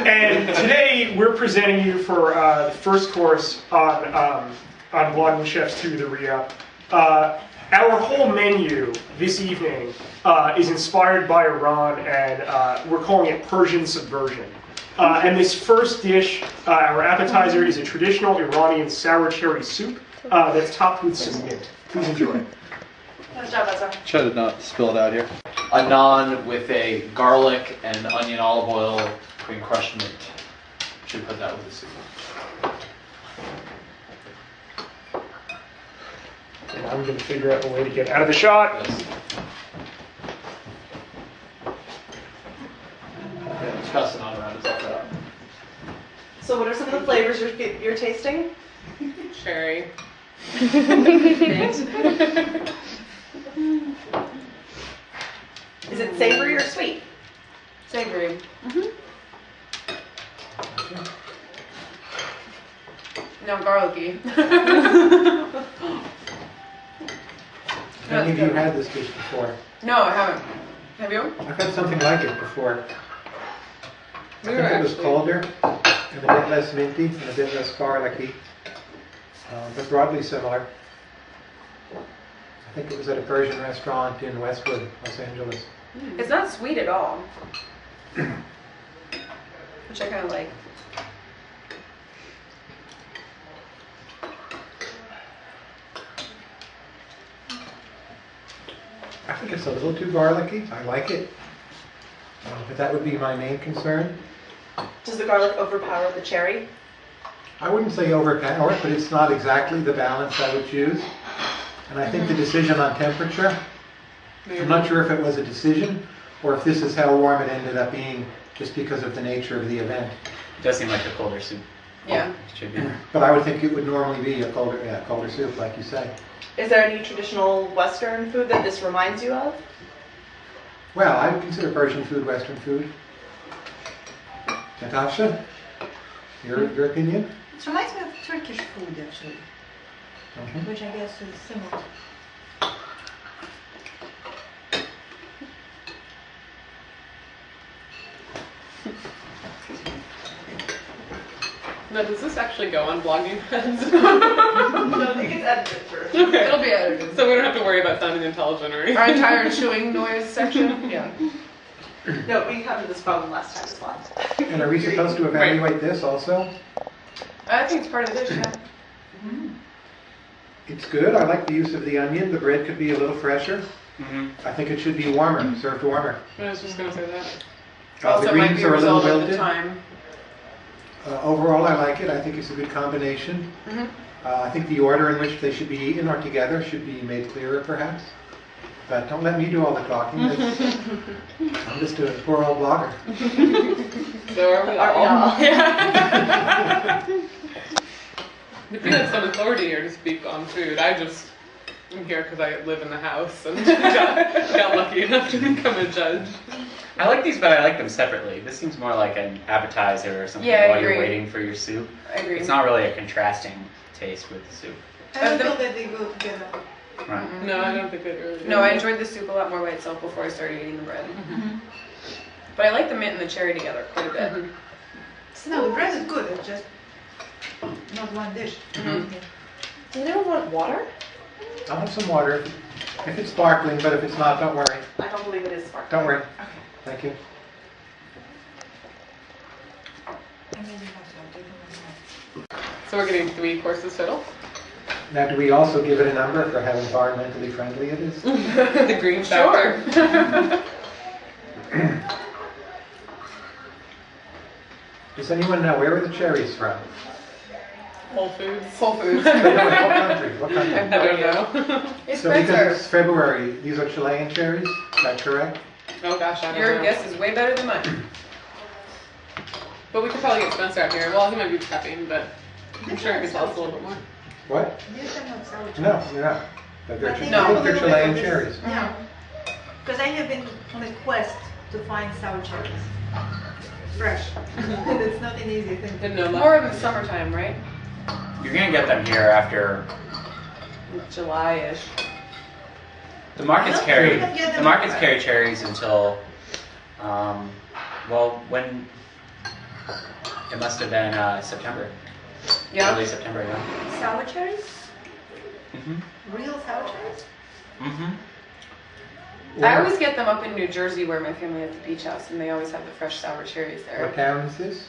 And today we're presenting you for the first course on Bloggingchefs 2, the re-up. Our whole menu this evening is inspired by Iran, and we're calling it Persian subversion. And this first dish, our appetizer, is a traditional Iranian sour cherry soup that's topped with some mint. Please enjoy. Nice job, Ezra. Try to not spill it out here. A naan with a garlic and onion olive oil cream crushed mint. Should put that with the soup. And I'm going to figure out a way to get out of the shot. Yes. Yeah, just pass the naan around. It's like that. So what are some of the flavors you're tasting? Cherry. Thanks. Is it savory or sweet? Savory. No, garlicky. Have any of you had this dish before? No, I haven't. Have you? I've had something like it before. I We think were it was actually- colder and a bit less minty and a bit less garlicky, but broadly similar. I think it was at a Persian restaurant in Westwood, Los Angeles. It's not sweet at all. Which I kind of like. I think it's a little too garlicky. I like it, but that would be my main concern. Does the garlic overpower the cherry? I wouldn't say overpower it, but it's not exactly the balance I would choose. And I think the decision on temperature, I'm not sure if it was a decision or if this is how warm it ended up being just because of the nature of the event. It does seem like a colder soup. Yeah. It should be. But I would think it would normally be a colder soup, like you say. Is there any traditional Western food that this reminds you of? Well, I would consider Persian food Western food. Natasha, your opinion? It reminds me of Turkish food actually, Mhm. which I guess is similar. Now, does this actually go on Bloggingchefs? No, I think it's edited first. Okay. It'll be edited. So we don't have to worry about sounding intelligent or anything. Our entire chewing noise section. Yeah. No, we had this problem last time as well. And are we supposed to evaluate this also? I think it's part of the dish, yeah. It's good. I like the use of the onion. The bread could be a little fresher. Mm-hmm. I think it should be warmer, served warmer. I was just going to say that. The Also, it might greens be a are a little result of the wilted. time. Overall, I like it. I think it's a good combination. I think the order in which they should be eaten or together should be made clearer, perhaps. But don't let me do all the talking. I'm just a poor old blogger. So are we all. Yeah. If you had some authority here to speak on food, I just am here because I live in the house and got lucky enough to become a judge. I like these, but I like them separately. This seems more like an appetizer or something Yeah, I while you're agree. waiting for your soup. I agree. It's not really a contrasting taste with the soup. I don't feel that they go together. Right. No, I don't think it really do. No, I enjoyed the soup a lot more by itself before I started eating the bread. But I like the mint and the cherry together quite a bit. So no, the bread is good. It's just not one dish. Does anyone want water? I'll have some water. If it's sparkling, but if it's not, don't worry. I don't believe it is sparkling. Don't worry. Thank you. So we're getting 3 courses total? Now, do we also give it a number for how environmentally friendly it is? The green factor. Does anyone know where are the cherries from? Whole Foods. Whole Foods. What country? What I country? don't know. It's So because Spencer. it's February, these are Chilean cherries? Is that correct? Oh gosh, I don't Your know. guess is way better than mine. But we could probably get Spencer out here. Well, he might be prepping, but I'm sure he can tell us a little bit more. What? These are not sour No, they're not. But they're, I think I think they're a little bit Chilean of this- cherries. Yeah. Because I have been on a quest to find sour cherries. Fresh. It's not an easy thing. Didn't know that. More in the summertime, right? You're gonna get them here after July-ish. the markets I don't carry. think I get them The markets everywhere. carry cherries until, well, when it must have been September. Yeah. Early September, yeah. Sour cherries? Mhm. Real sour cherries? Mhm. I always get them up in New Jersey where my family has the beach house, and they always have the fresh sour cherries there. What town is this?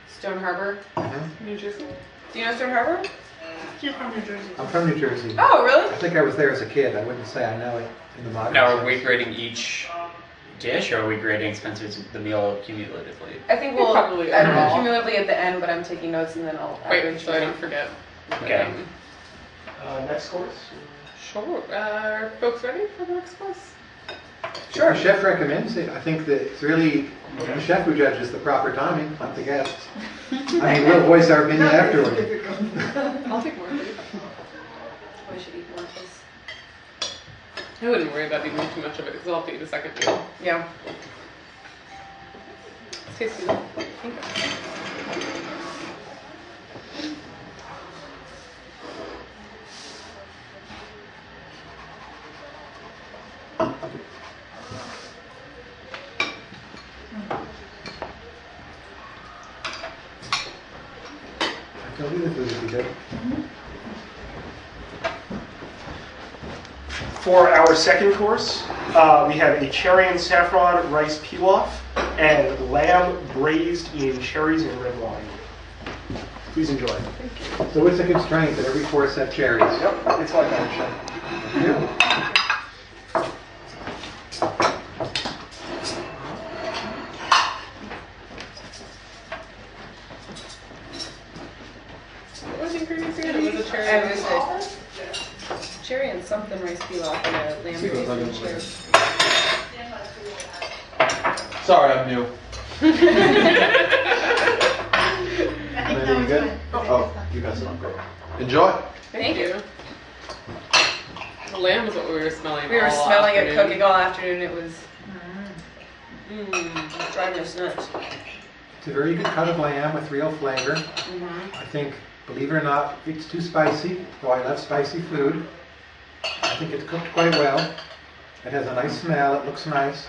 Stone Harbor, New Jersey. do you know Stone Harbor? She's from New Jersey. I'm from New Jersey. Oh, really? I think I was there as a kid. I wouldn't say I know it in the modern Now, are sense. we grading each dish, or are we grading Spencer's the meal cumulatively? I think we'll Probably I don't know, overall. cumulatively at the end, but I'm taking notes and then I'll Wait, average so I them. don't forget. Okay. Next course. Sure. Are folks ready for the next course? Sure. If the chef recommends it, I think that it's really the chef who judges the proper timing, not the guests. I mean, we'll voice our opinion afterward. I'll take more, please. I should eat more of this. I wouldn't worry about eating too much of it because I'll have to eat a second meal. Yeah. It's tasty though. Thank you. I told you the food would be good. For our second course, we have a cherry and saffron rice pilaf and lamb braised in cherries and red wine. Please enjoy. So it's a constraint that every course have cherries. Yep, it's like that, chef. Yeah. What was the ingredients again? It was a cherry. And it was a cherry and something rice pilaf and a lamb braised in cherry. Sorry, I'm new. I think Amanda, now you it's good? fine. Oh, you got some. Great. Enjoy. Thank you. The lamb is what we were smelling. We were all smelling it afternoon. cooking all afternoon. It was Mm. driving us nuts. It's a very good cut of lamb with real flavor. I think, believe it or not, it's too spicy, though I love spicy food. I think it's cooked quite well. It has a nice smell, it looks nice.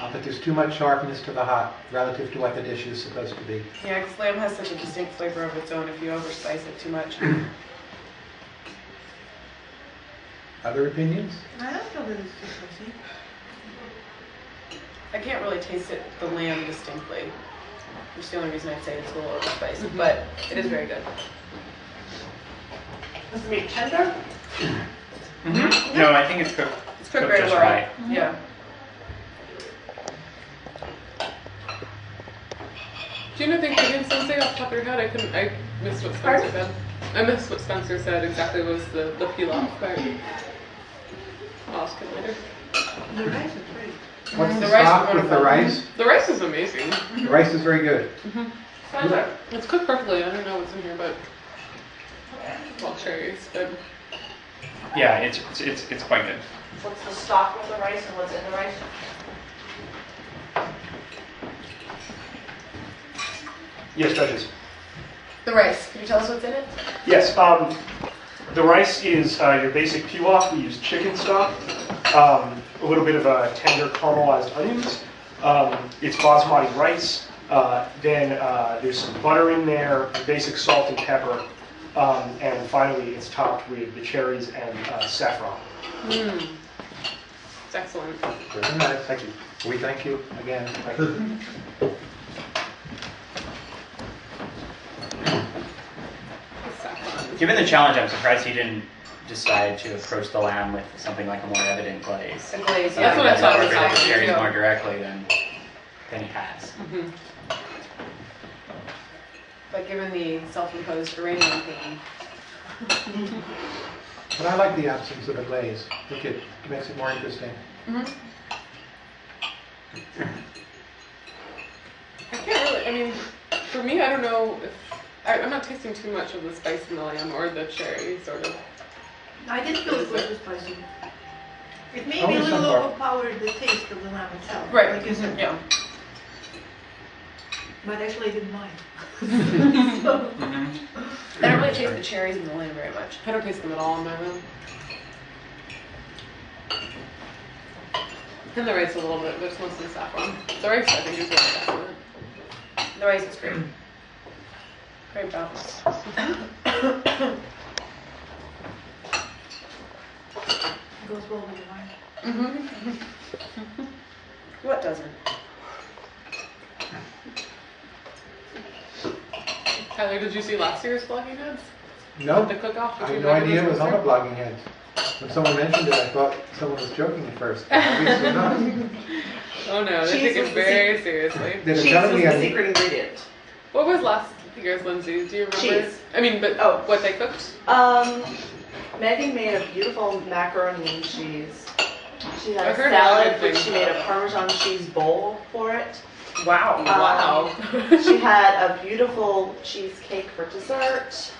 But there's too much sharpness to the hot relative to what the dish is supposed to be. Yeah, because lamb has such a distinct flavor of its own if you overspice it too much. Other opinions? I don't feel that it's too spicy. I can't really taste it, the lamb distinctly. Which is the only reason I'd say it's a little overspiced, but it is very good. Was the meat tender? No, I think it's cooked. It's cooked Cooked very just well. right. Yeah. Do you know the ingredients, Lindsay, off the top of your head? I missed what Spencer Pardon? said. I missed what Spencer said exactly was the pilaf part. I'll ask him later. The rice is great. What's the The rice is stock with the wonderful. rice? The rice is amazing. The rice is very good. It's cooked perfectly. I don't know what's in here, but well, cherries, but Yeah, it's quite good. What's the stock with the rice and what's in the rice? Yes, judges. The rice. Can you tell us what's in it? Yes, the rice is your basic pilaf. We use chicken stock, a little bit of tender caramelized onions. It's basmati rice. Then there's some butter in there, basic salt and pepper. And finally, it's topped with the cherries and saffron. it's excellent. Very nice. Thank you. We thank you again. Thank you. The saffron. Given the challenge, I'm surprised he didn't decide to approach the lamb with something like a more evident glaze. The glaze. That's what I thought was Incorporated the happening, cherries yeah. more directly than he has. But given the self-imposed Iranian theme, But I like the absence of a glaze. I think it makes it more interesting. I can't really. I mean, for me, I don't know if I'm not tasting too much of the spice in the lamb or the cherry sort of. I didn't feel it was too spicy. It may be Only a little some part. overpowered the taste of the lamb itself. Right. Like you said. Yeah. But actually I didn't mind. I don't really taste the cherries in the lamb very much. I don't taste them at all in my room. And the rice a little bit, but it's mostly saffron. The rice, I think, is really excellent. The rice is great. Very balanced. Goes well with the wine. What doesn't? Tyler, did you see last year's Blogging Heads? No, The cook-off? I had no idea it was on a blogging head. When someone mentioned it, I thought someone was joking at first. But obviously not. Oh no, they Cheese take was it the very seriously. They were Cheese telling was me the I secret ingredient. What was last year's, Lindsay? Do you remember? Cheese. I mean, but Oh. what they cooked? Megan made a beautiful macaroni and cheese. She had I've a heard a lot of salad, good which things she made a about Parmesan cheese bowl for it. Wow. Wow. She had a beautiful cheesecake for dessert.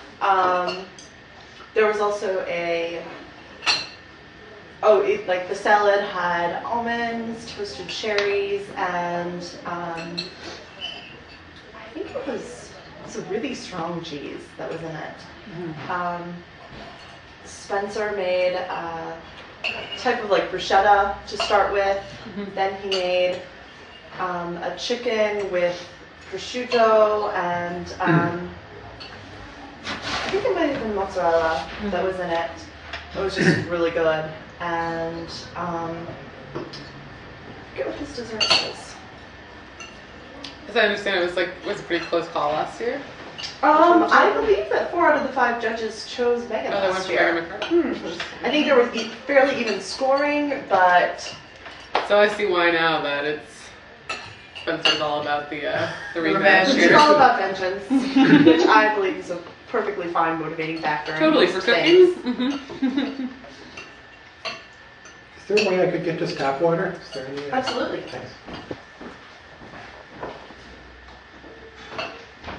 There was also like the salad had almonds, toasted cherries, and I think it was a really strong cheese that was in it. Spencer made a type of like bruschetta to start with. Then he made a chicken with prosciutto and I think it might have been mozzarella that was in it. It was just really good. And I forget what his dessert was. As I understand, it was a pretty close call last year. I believe that 4 out of the 5 judges chose Megan Oh, they went last for year. McArdle. I think there was fairly even scoring, but So I see why now that it's Spencer's all about the rematch revenge. it's here. all about vengeance, which I believe is a perfectly fine motivating factor. in Totally most for things. cooking. Is there a way I could get just tap water? Is there any? Absolutely. Thanks.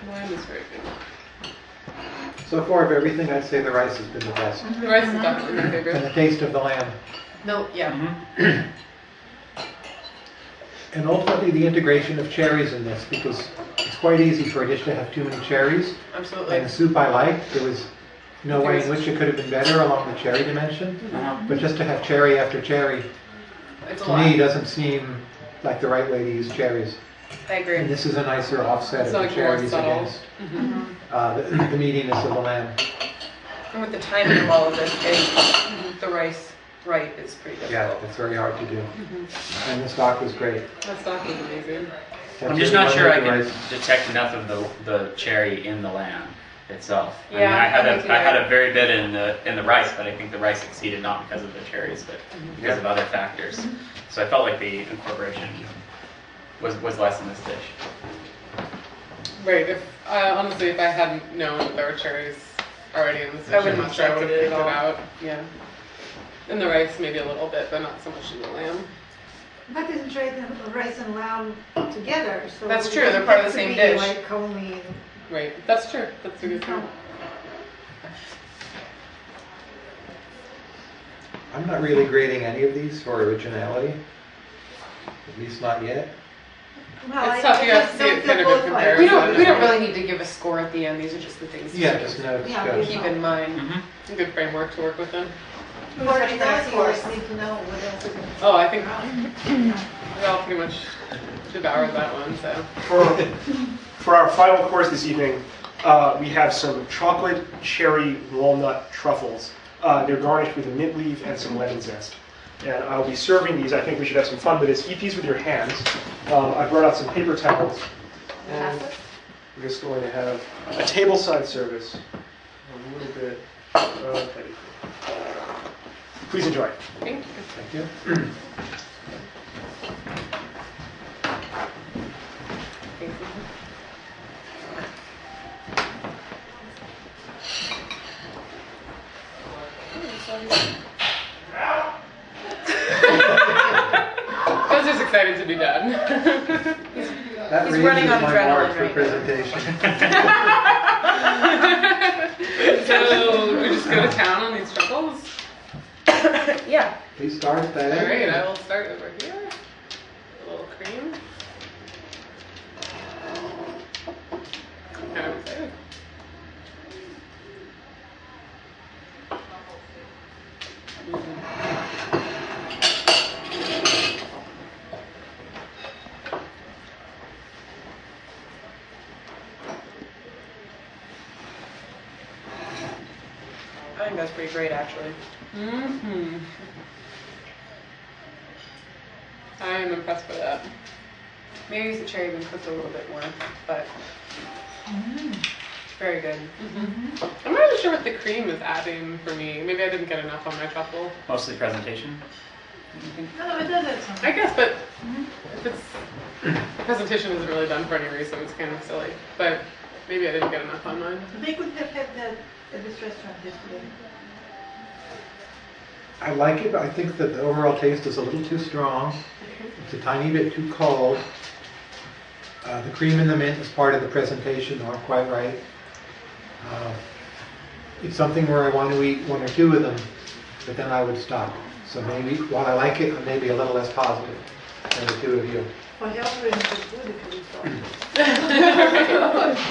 Mine is very good. So far of everything, I'd say the rice has been the best. The rice is definitely my And favorite. the taste of the lamb. No, yeah. And ultimately the integration of cherries in this, because it's quite easy for a dish to have too many cherries. Absolutely. And the soup I liked, there was no way in which it could have been better along the cherry dimension. But just to have cherry after cherry, It's a to lot. me, doesn't seem like the right way to use cherries. I agree. And this is a nicer offset It's of the like more cherries subtle. against the meatiness of the lamb. And with the timing of all of this, getting the rice right is pretty Yeah, difficult. it's very hard to do. And the stock was great. That stock was amazing. I'm just not sure I can. can detect enough of the cherry in the lamb itself. Yeah, I mean, I had me a very bit in the rice, but I think the rice exceeded not because of the cherries, but because of other factors. So I felt like the incorporation was less in this dish. Right. If honestly, if I hadn't known that there were cherries already in this dish, I I'm wouldn't not sure I have would have expected it picked at it all. out. Yeah. In the rice, maybe a little bit, but not so much in the lamb. But isn't rice and lamb together? So That's it true, they're doesn't part of have the to same be dish. Like only Right. That's true. That's a good point. I'm not really grading any of these for originality. At least not yet. well, It's tough, you have to see it kind of in comparison. We don't really need to give a score at the end. These are just the things Yeah, to just notes. Yeah, go. keep in mind. It's a good framework to work within. originality, you just need to know what else is in it. Oh, I think we all pretty much devoured that one. So For our final course this evening, we have some chocolate cherry walnut truffles. They're garnished with a mint leaf and some lemon zest. And I'll be serving these. I think we should have some fun with this. Eat these with your hands. I brought out some paper towels. And we're just going to have a tableside service. A little bit of petty. Please enjoy. thank you. Thank you. I was just excited to be done. That He's raises running on my adrenaline mark for right now. presentation. So we just go to town on these truffles. Yeah. Please start that. All right, I will start over here. A little cream. Kind of excited. I think that's pretty great, actually. Mm-hmm. I am impressed by that. Maybe use the cherry been cooked a little bit more, but it's very good. Mm-hmm. I'm not really sure what the cream is adding for me. Maybe I didn't get enough on my truffle. Mostly presentation. No, it does have something. I guess, but if it's the presentation isn't really done for any reason, it's kind of silly. But maybe I didn't get enough on mine. They could have had that at this restaurant yesterday. I like it, but I think that the overall taste is a little too strong. It's a tiny bit too cold. The cream and the mint as part of the presentation aren't quite right. It's something where I want to eat one or two of them, but then I would stop. So maybe, while I like it, I'm maybe a little less positive than the two of you. For health reasons, it's good if you stop.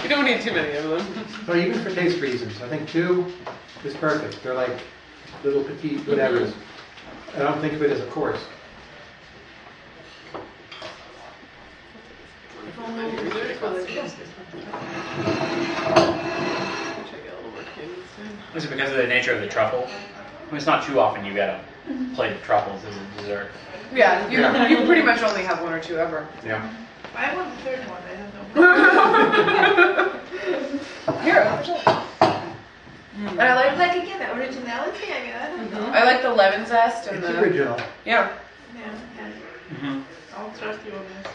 You don't need too many of them. So even for taste reasons, I think two is perfect. They're like little petite whatevers. I don't think of it as a course. Is it because of the nature of the truffle? I mean, it's not too often you get a plate of truffles as a dessert. Yeah, you pretty much only have one or two ever. Yeah. I want the third one, I don't know. Here, have a shot. And I like Like again, the originality, I mean, I don't know. I like the lemon zest and It's the original. yeah. Yeah. I'll trust you on this.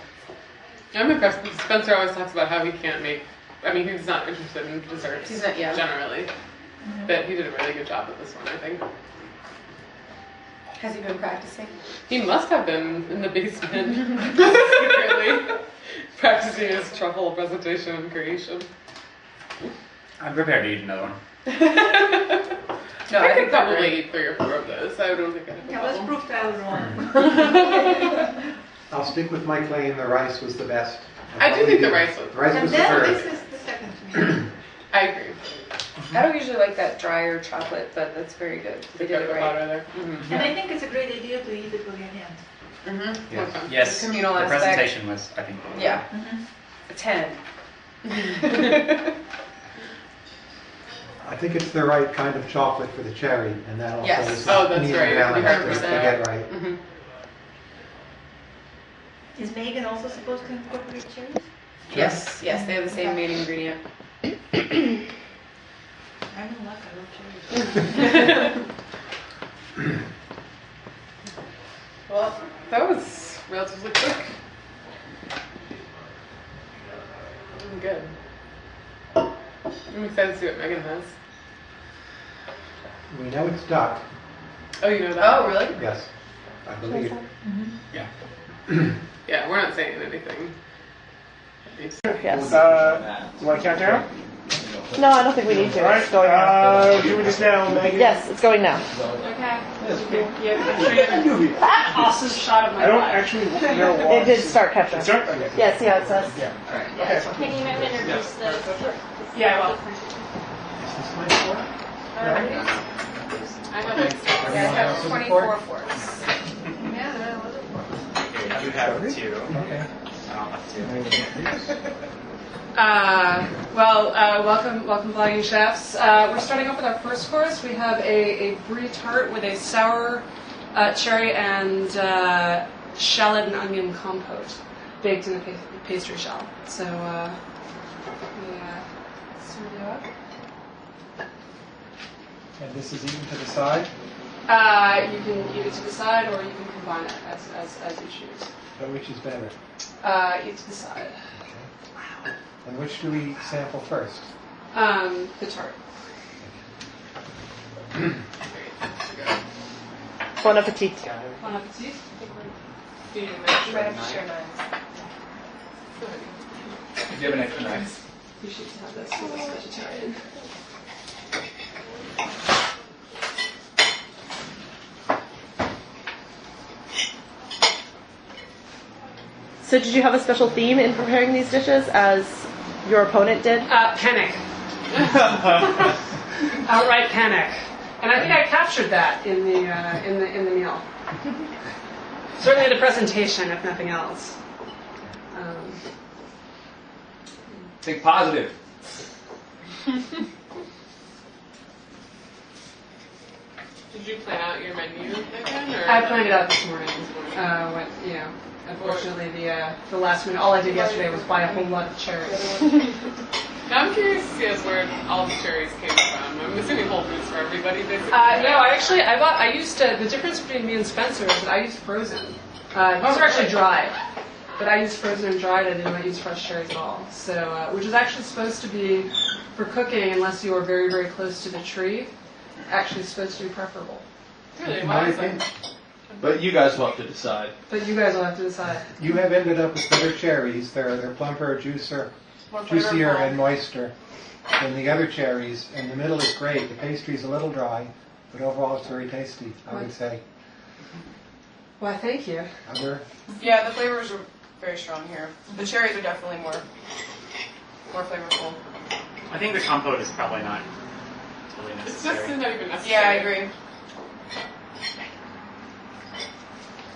I'm impressed. Spencer always talks about how he can't make. I mean, he's not interested in desserts. He's not, yeah. Generally, but he did a really good job with this one, I think. Has he been practicing? He must have been in the basement secretly practicing his truffle presentation and creation. I'm prepared to eat another one. No, I could probably eat 3 or 4 of those. I don't think I have a Yeah, let's problem. prove Tyler wrong. I'll stick with my claim. The rice was the best. I do think the rice was. The rice And was then superb. this is the second to me. I agree. I don't usually like that drier chocolate, but that's very good. They did it right. There. Mm-hmm. And I think it's a great idea to eat it with your hands. Mm-hmm. Yes. Yes, The communal the aspect. presentation was, I think, Yeah. Mm-hmm. A 10. I think it's the right kind of chocolate for the cherry, and that also Yes. is Oh, that's an easy right. balance to 100%. get right. Mm-hmm. Is Megan also supposed to incorporate cherries? Yes, yes, they have the same main ingredient. I'm in luck, I love cherries. Well, that was relatively quick. Good. I'm excited to see what Megan has. We know it's duck. Oh, you know that? Oh, really? Yes, I believe. yeah. Yeah, we're not saying anything. Yes. You want to count down? No, I don't think we need to. All right. It's going now. Doing this now, Megan. Yes, it's going now. Okay. Yeah, I'm sure you have an awesome shot of my I don't butt. actually know why. It did start capturing. Start? Okay. Yeah, see how it says? Yeah. Yeah. Can you maybe introduce the... Yeah, well. I have 24 forks. You have 2. Okay. I don't have 2. Welcome Bloggingchefs. We're starting off with our first course. We have a brie tart with a sour cherry and shallot and onion compote baked in a pastry shell. So we serve you up. And this is eaten to the side? You can eat it to the side, or you can combine it as you choose. But which is better? Eat to the side. And which do we sample first? The tart. Bon appetit. Bon appetit. You have to share knives. Do you have an extra knife? You should have this for this vegetarian. So did you have a special theme in preparing these dishes, as your opponent did? Panic. Outright panic. And I think I captured that in the meal. Certainly the presentation, if nothing else. Think positive. Did you plan out your menu again? Or I planned it out this morning. Unfortunately, the last minute, all I did yesterday was buy a whole lot of cherries. Now I'm curious to see where all the cherries came from. I'm assuming Whole Foods for everybody, basically. No, I used the difference between me and Spencer is that I used frozen. These are actually dried, but I used frozen and dried. I did not use fresh cherries at all. So, which is actually supposed to be for cooking, unless you are very, very close to the tree. Actually, supposed to be preferable. Really? Why is that? But you guys will have to decide. But you guys will have to decide. You have ended up with better cherries. They're plumper, juicier and moister than the other cherries. And the middle is great. The pastry's a little dry, but overall it's very tasty, I would say. Why, thank you. Other? Yeah, the flavors are very strong here. The cherries are definitely more flavorful. I think the compote is probably not totally It's necessary. just not even necessary. Yeah, I agree.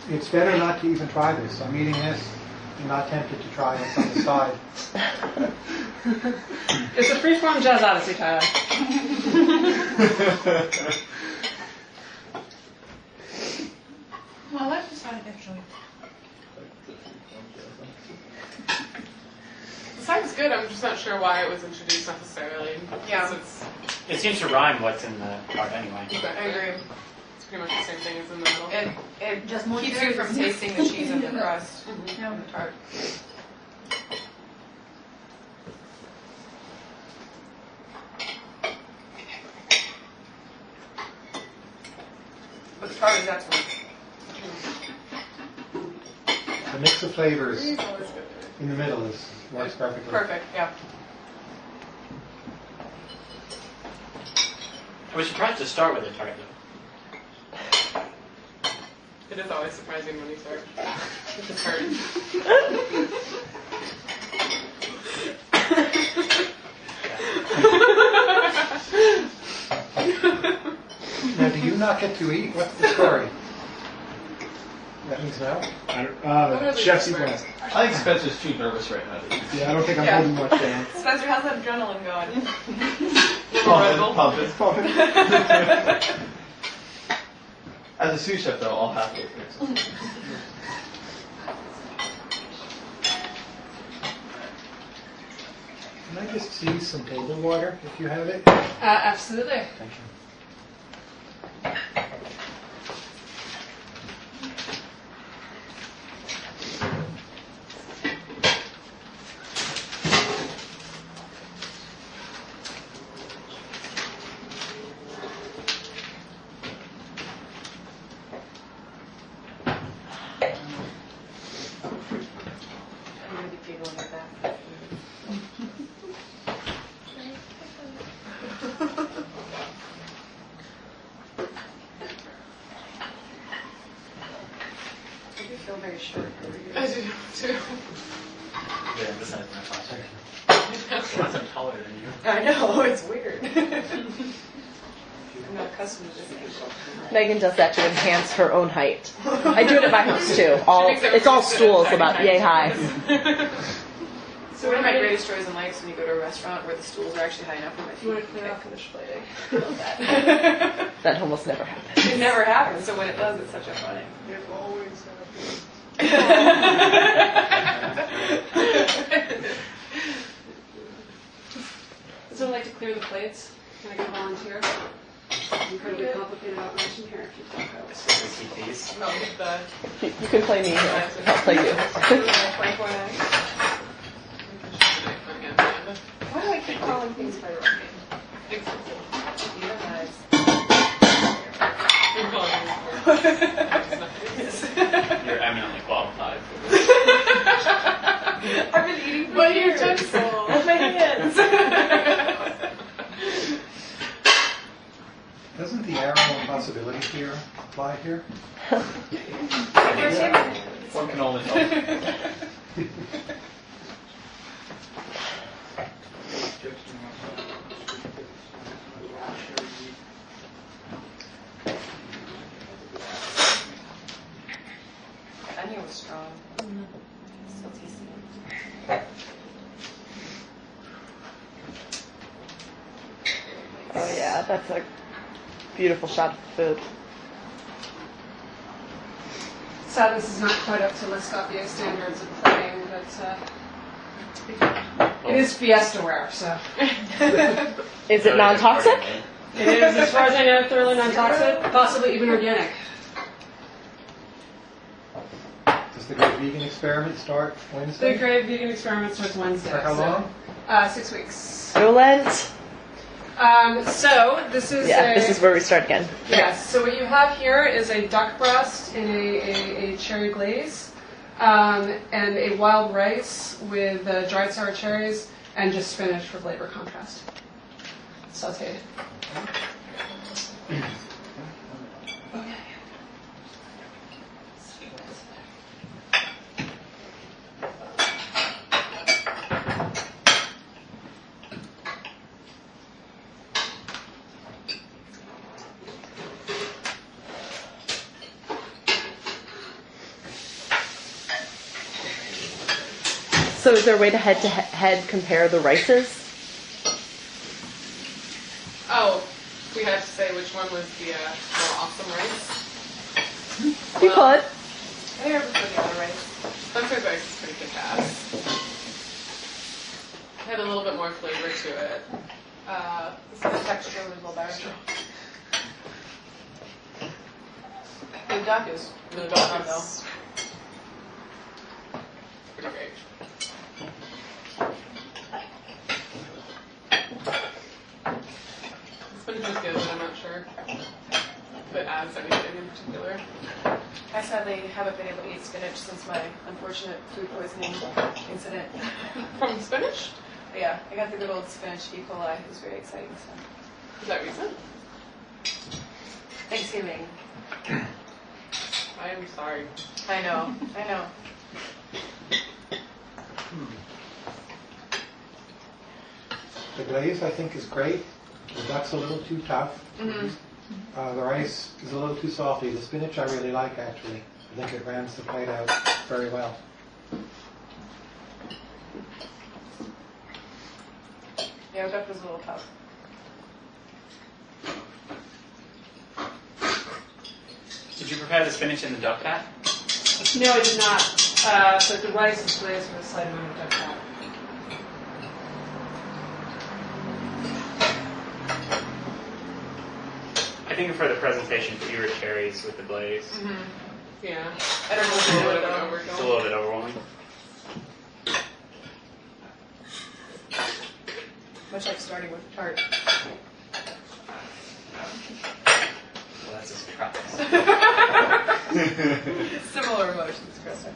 It's better not to even try this. I'm eating this. I'm not tempted to try it on the side. It's a freeform jazz odyssey, Tyler. Well, I like the side actually. The side's good. I'm just not sure why it was introduced necessarily. Yeah. It seems to rhyme what's in the card anyway. I agree. It's pretty much the same thing as in the middle. It Just more keeps you from tasting the cheese and the crust Yeah. and the tart. But the tart is excellent. The mix of flavors It's always good. in the middle works perfectly. Perfect, yeah. I was surprised to start with a tart though. It is always surprising when you start with the tart. Now, do you not get to eat? What's the story? That means no? Chef's eat last. I think Spencer's too nervous right now to eat. Yeah, I don't think I'm Yeah. holding much down. Spencer, how's that adrenaline going? Pumping. As a sous chef, though, I'll have to fix it. Can I just see some table water, if you have it? Absolutely. Thank you. I do too. Yeah, besides my posture. I'm taller than you. I know, it's weird. I'm not accustomed to this angle. Megan does that to enhance her own height. I do it at my house too. It's all stools about yay high. So one of my greatest joys in life is when you go to a restaurant where the stools are actually high enough for my feet. You want to clear off finish plating? I love that. That almost never happens. It never happens, so when it does, it's such a funny. It always Does someone like to clear the plates? Can I get a volunteer? Incredibly complicated operation here. If you talk about it. So we keep these. I'll get the You can play me here. I'll play you. 24-9. Why do I keep calling things by their name? You're nice. You're eminently qualified for this. I've been eating for But your years. utensil. With my hands. Doesn't the arrow impossibility theorem apply here? One can only hope. Onion was strong. Still tasty. Oh yeah, that's a beautiful shot of food. So this is not quite up to Lescoffier standards of plating, but it is Fiesta-ware, so. Is it non-toxic? It is, as far as I know, thoroughly non-toxic, possibly even organic. Does the Great Vegan Experiment start Wednesday? The Great Vegan Experiment starts Wednesday. For how long? 6 weeks. No Lent? So this is This is where we start again. Yes. So what you have here is a duck breast in a cherry glaze, and a wild rice with dried sour cherries and just spinach for flavor contrast. Sauteed. So is there a way to head compare the rices? Oh, we had to say which one was the more awesome rice. You could. I think I prefer the other rice. Spencer's rice is pretty kick-ass. It had a little bit more flavor to it. The texture was a little better. The duck is The really duck well done, is pretty great. Spinach is good, but I'm not sure if it adds anything in particular. I sadly haven't been able to eat spinach since my unfortunate food poisoning incident. From spinach? But yeah, I got the good old spinach E. coli. It was very exciting. So. Is that recent? Thanksgiving. I am sorry. I know. The glaze, I think, is great. The duck's a little too tough. Mm-hmm. The rice is a little too salty. The spinach I really like, actually. I think it rounds the plate out very well. Yeah, the duck was a little tough. Did you prepare the spinach in the duck fat? No, I did not. But the rice is glazed with a slight amount of duck fat. I think for the presentation, fewer cherries with the glaze. Mm-hmm. Yeah. I don't know It's a what little to bit do. overkill. It's a little bit overwhelming. Much like starting with tart. Well, that's a surprise. Similar emotions, Krista.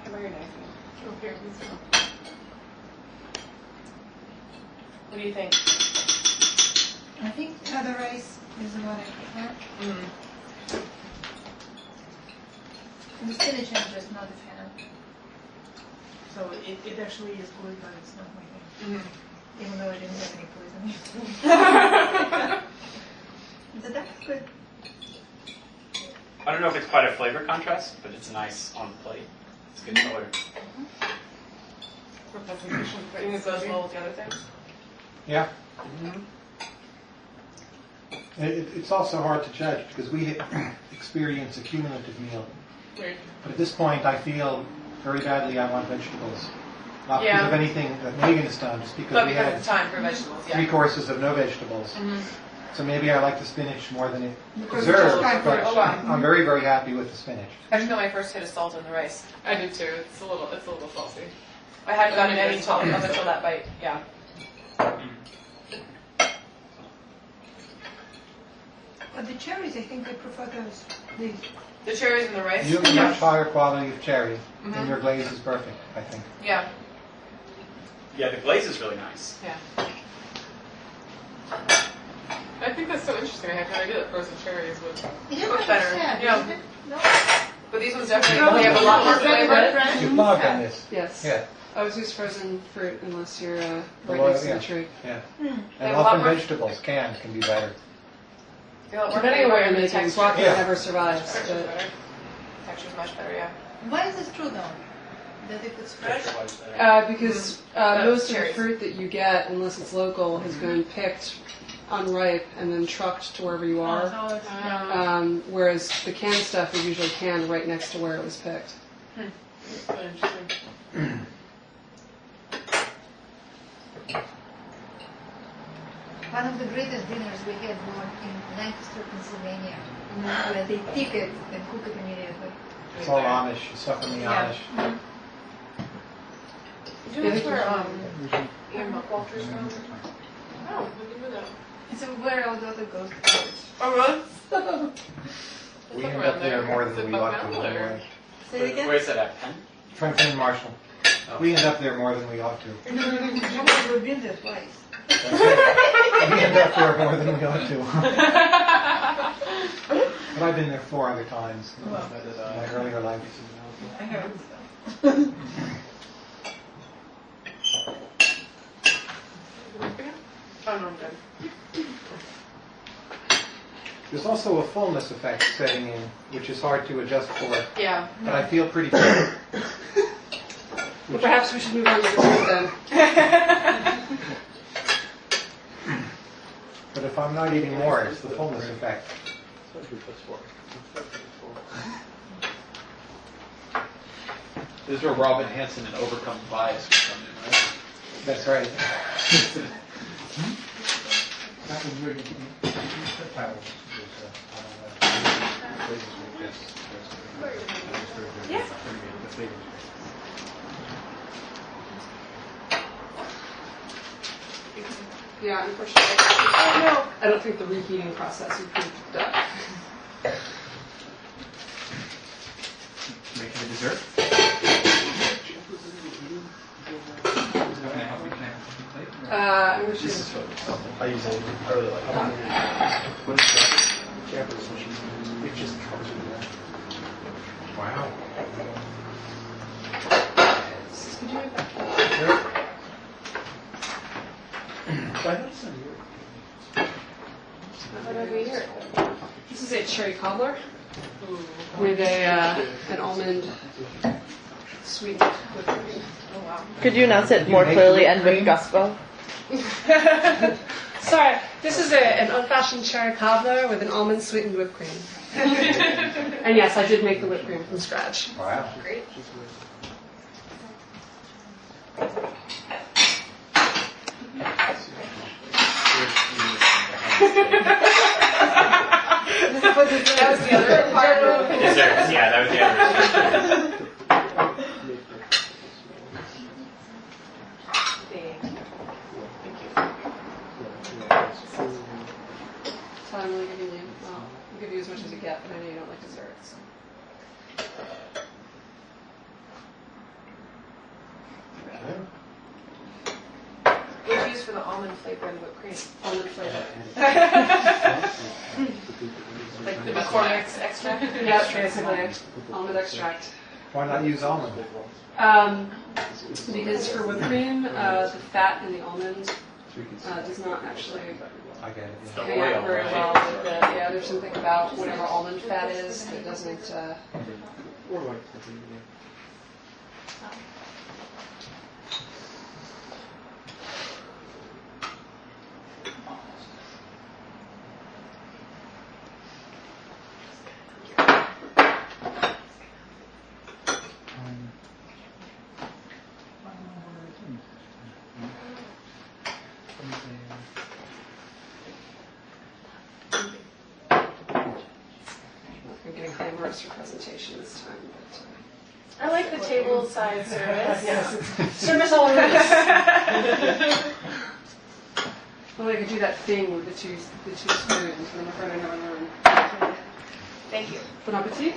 Come on, your knife. Oh, here, please go. What do you think? I think other rice is what I prefer. Mm. And the spinach I'm just not a fan of. So it actually is good, but it's not my thing. Mm-hmm. Even though I didn't have any poisoning. The duck's good. I don't know if it's quite a flavor contrast, but it's nice on the plate. It's good color. For presentation, Do you think it goes well with the other things? Yeah. It's also hard to judge because we experience a cumulative meal. Weird. But at this point, I feel very badly I want vegetables. Not Yeah. because of anything that Megan has done, just because But we because had it's time for vegetables, yeah. 3 courses of no vegetables. Mm-hmm. So maybe I like the spinach more than it Because deserves, it's time for but it. Oh, wow. I'm very, very happy with the spinach. I just got my first hit of salt in the rice. I did too. It's a little salty. I hadn't gotten any salt up until that bite. Yeah. But the cherries, I think I prefer those. These. The cherries in the rice. You have a Yeah. much higher quality of cherry, Mhm. and your glaze is perfect, I think. Yeah. Yeah, the glaze is really nice. Yeah. I think that's so interesting. I had no idea that frozen cherries would Much better. Yeah. But these ones definitely have a lot more flavor. You blogged on this. Yes. Yeah. Always use frozen fruit unless you're right Well, next to yeah. the tree. Yeah. They And have a lot often more- vegetables, canned, can be better. Depending on what you're making, broccoli Yeah. never survives. Texture's But better. Texture's much better, yeah. Why is this true though? That if it's fresh? because most of the cherries. fruit that you get, unless it's local, has been picked unripe and then trucked to wherever you are. So it's, Whereas the canned stuff is usually canned right next to where it was picked. interesting. one of the greatest dinners we had was in Lancaster, Pennsylvania, where they pick it and cook it immediately. It's all Amish, stuff in the Amish. Do you know where Ian McWalter's from? Oh, I didn't know that. It's where our daughter goes to college. Oh, really? We end up there more than we ought to anyway. Say it again? Where's that at? Penn? Franklin Marshall. We end up there more than we ought to. We've been there twice. That's it. We end up there more than we ought to. But I've been there 4 other times in my earlier life. I heard Oh, no, I'm good. There's also a fullness effect setting in, which is hard to adjust for, Yeah. but I feel pretty good. Well, perhaps we should move on to the fruit then. But if I'm not eating more, it's the fullness effect. This is where Robin Hanson and Overcome Bias would come in, right? That's right. Yeah, unfortunately. I don't think the reheating process improved that. Making a dessert? I'm just I use it. I really like it. What is that? Campers machine. It just comes with that. Wow. This is a cherry cobbler with an almond sweet whipped cream. Oh, wow. Could you announce it more clearly and with gusto? Sorry, this is an old-fashioned cherry cobbler with an almond sweetened whipped cream. And yes, I did make the whipped cream from scratch. Wow. Great. That was the other part. Dessert. Yeah, that was the other. So I'm really giving you, well, I'll give you as much as you get, but I know you don't like desserts. What do you use for the almond flavor and whipped cream? Almond flavor. Like the McCormick's extract? Yeah, basically. Almond extract. Why not use almond? Because for whipped cream, the fat in the almond does not actually I get it. hang out very well with the, yeah, there's something about whatever almond fat is that doesn't, I'm getting glamorous for presentation this time, but, I like the table side service. yes, service all around. Well, I could do that thing with the two spoons, and I'm afraid I never learned. Thank you. Bon appetit.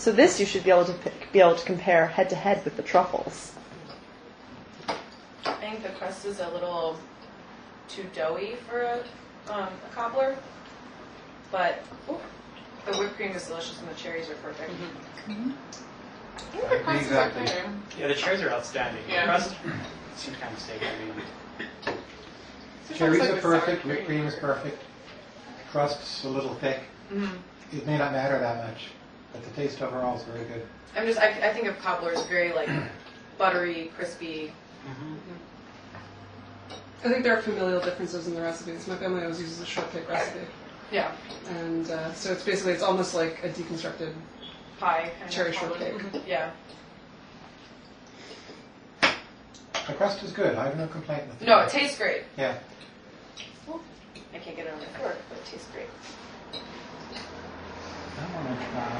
So this you should be able to compare head to head with the truffles. I think the crust is a little too doughy for a cobbler, but the whipped cream is delicious and the cherries are perfect. Exactly. Yeah, the cherries are outstanding. Yeah. The crust seems kind of steak. Cherries are perfect, whipped cream is perfect, crust's a little thick. It may not matter that much, but the taste overall is very good. I think of cobbler as very like buttery, crispy. I think there are familial differences in the recipes. My family always uses a shortcake recipe. Yeah. And so it's almost like a deconstructed Pie. Kind cherry of shortcake. Yeah. The crust is good. I have no complaint with it. No, it tastes great. Yeah. I can't get it on my fork, but it tastes great. I want to try.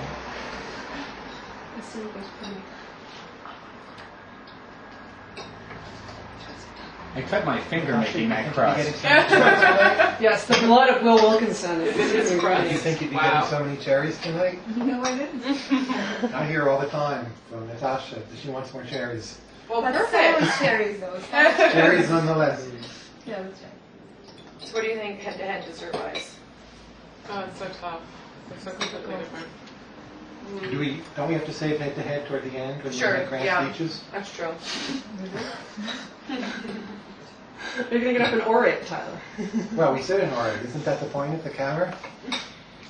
I cut my finger making that crust. Yes, the blood of Will Wilkinson is Did you running. think you'd be getting so many cherries tonight? No, I didn't. I hear all the time from Natasha that she wants more cherries. Well, But perfect. sour cherries, though. Cherries nonetheless. Yeah, that's right. So what do you think head-to-head dessert-wise? Oh, it's so tough. They're so completely different. Don't we have to save head to head toward the end when Sure, we make grand yeah. speeches? That's true. You're going to get up and orate, Tyler. Well, we said in order. Isn't that the point of the camera?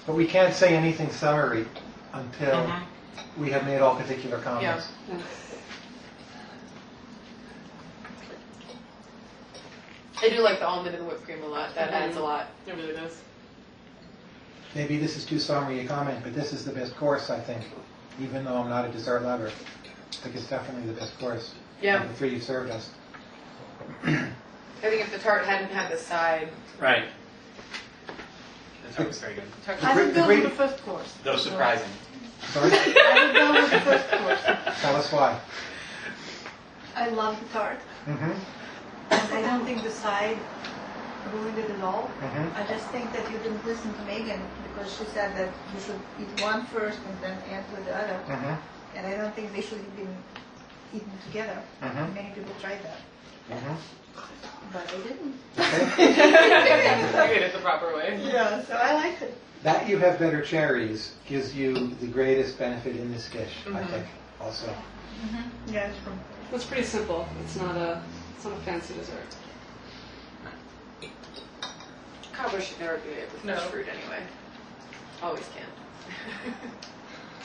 But we can't say anything summary until we have made all particular comments. Yeah. I do like the almond and the whipped cream a lot. That adds a lot. It really does. Maybe this is too summary a comment, but this is the best course, I think. Even though I'm not a dessert lover, I think it's definitely the best course. Yeah. Of the three you've served us. I think if the tart hadn't had the side. Right. The tart was very good. I would go with the first course. Though surprising. Sorry? I would go with the first course. Tell us why. I love the tart. Mm-hmm. And I don't think the side ruined it at all. Mm-hmm. I just think that you didn't listen to Megan because she said that you should eat one first and then add with the other. Mm-hmm. And I don't think they should have been eaten together. Mhm. Many people tried that, Mm-hmm. but they didn't. You ate it the proper way. Yeah, so I liked it. That you have better cherries gives you the greatest benefit in this dish, I think, also. Mm-hmm. Yeah, it's from. It's pretty simple. It's not a fancy dessert. Cobbler should never be made with fresh fruit anyway. Always can.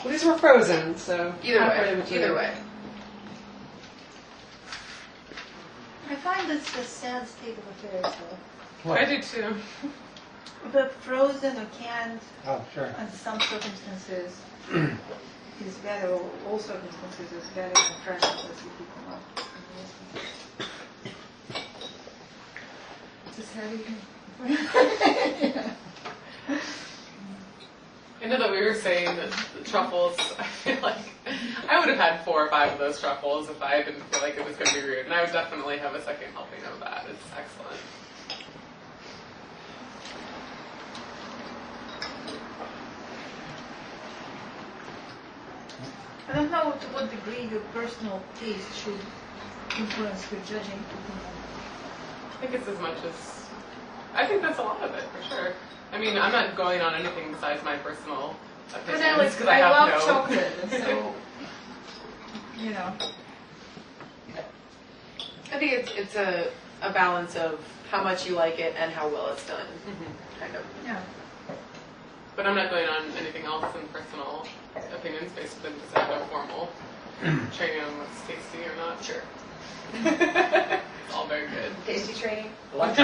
Well, these were frozen, so Either way. I find this a sad state of affairs, though. What? I do too. But frozen or canned, Oh, sure. under some circumstances, is better, or all circumstances is better than fresh unless you keep them up. Just having. I know that we were saying that the truffles, I feel like I would have had 4 or 5 of those truffles if I didn't feel like it was going to be rude. And I would definitely have a second helping of that. It's excellent. I don't know to what degree your personal taste should influence your judging. I think it's as much as, I think that's a lot of it, for sure. I mean, I'm not going on anything besides my personal opinions. Because I love chocolate, so, you know. I think it's a balance of how much you like it and how well it's done. Kind of. Yeah. But I'm not going on anything else in personal opinions based on because I have no formal training on what's tasty or not. Sure. It's all very good. Tasty training? Like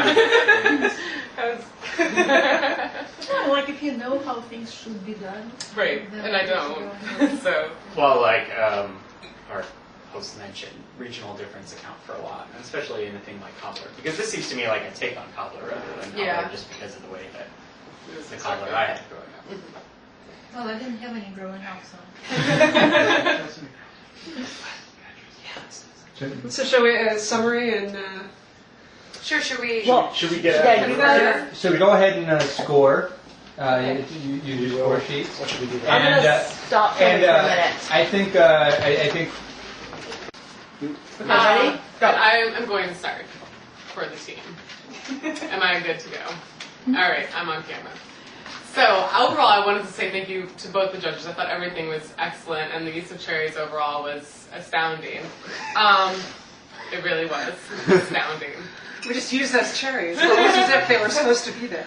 if you know how things should be done. Right, and I don't. So. Well, like our host mentioned, regional difference account for a lot, and especially in a thing like cobbler. Because this seems to me like a take on cobbler rather than cobbler, just because of the way that the cobbler I had growing up. Well, I didn't have any growing up, so. So shall we summary and? Sure. Should we? Well, should we get? Yeah, you guys. So go ahead and score. You do 4 sheets. What should we do? I'm And, gonna stop for a minute. I think ready? I'm going to start for the team. Am I good to go? All right, I'm on camera. So overall, I wanted to say thank you to both the judges. I thought everything was excellent, and the use of cherries overall was astounding. It really was astounding. We just used those cherries, almost as if they were supposed to be there.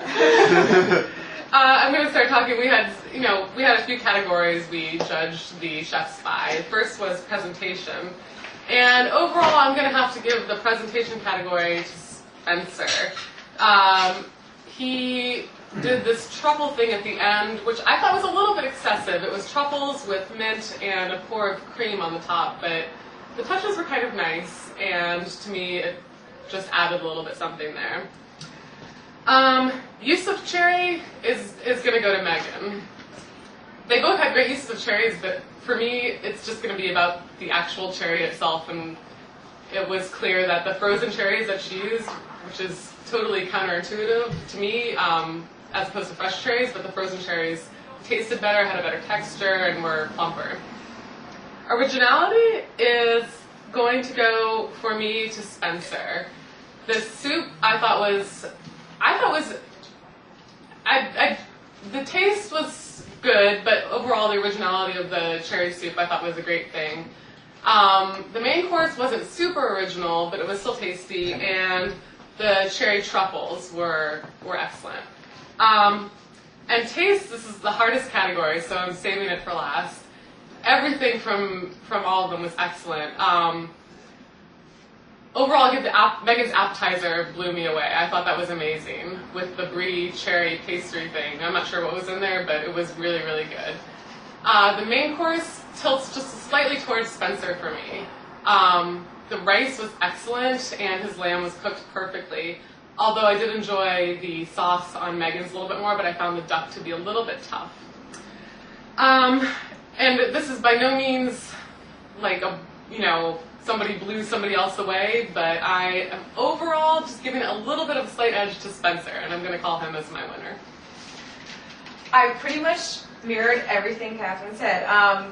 I'm going to start talking. We had a few categories we judged the chefs by. First was presentation, and overall, I'm going to have to give the presentation category to Spencer. He did this truffle thing at the end, which I thought was a little bit excessive. It was truffles with mint and a pour of cream on the top, but the touches were kind of nice, and to me, it just added a little bit something there. Use of cherry is going to go to Megan. They both had great uses of cherries, but for me, it's just going to be about the actual cherry itself, and it was clear that the frozen cherries that she used, which is totally counterintuitive to me, as opposed to fresh cherries, but the frozen cherries tasted better, had a better texture, and were plumper. Originality is going to go for me to Spencer. The soup I thought was the taste was good, but overall the originality of the cherry soup I thought was a great thing. The main course wasn't super original, but it was still tasty, and the cherry truffles were excellent. And taste, this is the hardest category, so I'm saving it for last. Everything from all of them was excellent. Overall, I'll give Megan's appetizer blew me away. I thought that was amazing with the brie cherry pastry thing. I'm not sure what was in there, but it was really, really good. The main course tilts just slightly towards Spencer for me. The rice was excellent, and his lamb was cooked perfectly. Although I did enjoy the sauce on Megan's a little bit more, but I found the duck to be a little bit tough. And this is by no means like somebody blew somebody else away, but I am overall just giving it a little bit of a slight edge to Spencer, and I'm going to call him as my winner. I pretty much mirrored everything Catherine said.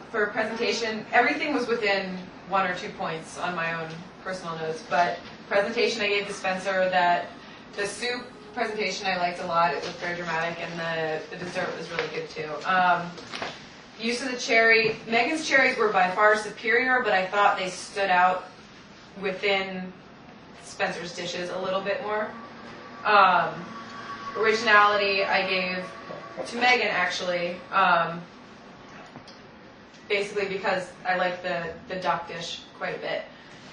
For presentation, everything was within 1 or 2 points on my own personal notes, but presentation I gave to Spencer. That the soup presentation I liked a lot. It was very dramatic, and the dessert was really good too. Use of the cherry. Megan's cherries were by far superior, but I thought they stood out within Spencer's dishes a little bit more. Originality I gave to Megan, actually, basically because I like the duck dish quite a bit,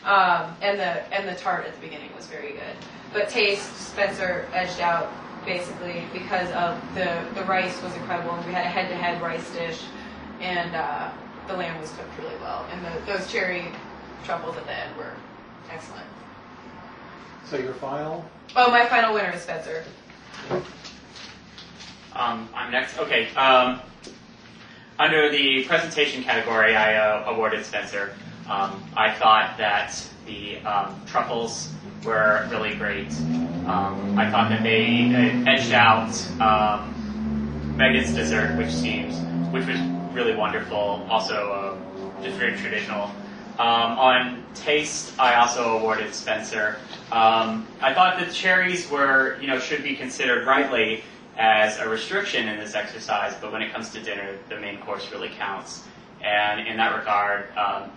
and the tart at the beginning was very good. But taste, Spencer edged out basically because of the rice was incredible, and we had a head-to-head rice dish, and the lamb was cooked really well, and those cherry truffles at the end were excellent. So your final? Oh, my final winner is Spencer. I'm next. Okay. Under the presentation category, I awarded Spencer. I thought that the truffles were really great. I thought that they edged out Megan's dessert, which was really wonderful. Also, just very traditional. On taste, I also awarded Spencer. I thought that cherries were, should be considered rightly as a restriction in this exercise, but when it comes to dinner, the main course really counts. And in that regard,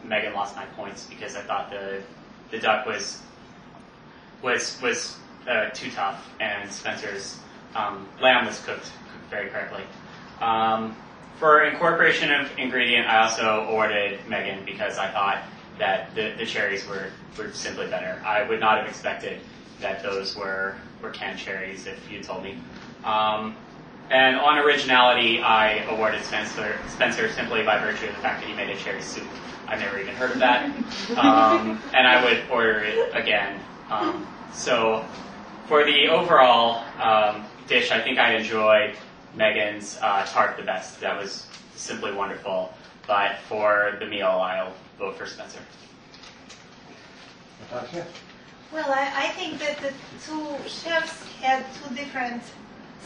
Megan lost my points because I thought the duck was too tough, and Spencer's lamb was cooked very correctly. For incorporation of ingredient, I also awarded Megan because I thought that the cherries were simply better. I would not have expected that those were canned cherries if you told me. And on originality, I awarded Spencer simply by virtue of the fact that he made a cherry soup. I've never even heard of that. And I would order it again. So for the overall dish, I think I enjoyed Megan's tart the best. That was simply wonderful. But for the meal, I'll vote for Spencer. Natasha? Well, I think that the two chefs had two different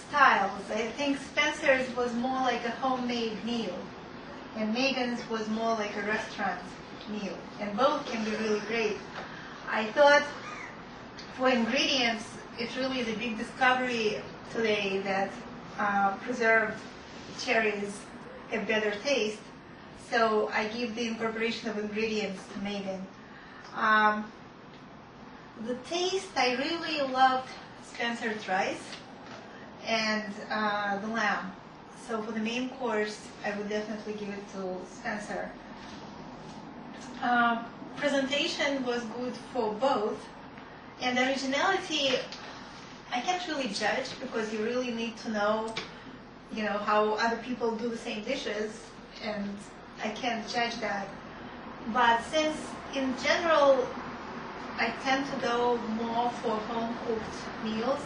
styles. I think Spencer's was more like a homemade meal, and Megan's was more like a restaurant meal, and both can be really great. I thought for ingredients, it's really the big discovery today that preserved cherries have better taste. So I give the incorporation of ingredients to Megan. The taste, I really loved Spencer's rice and the lamb. So for the main course, I would definitely give it to Spencer. Presentation was good for both. And originality, I can't really judge because you really need to know, how other people do the same dishes, and I can't judge that. But since in general, I tend to go more for home-cooked meals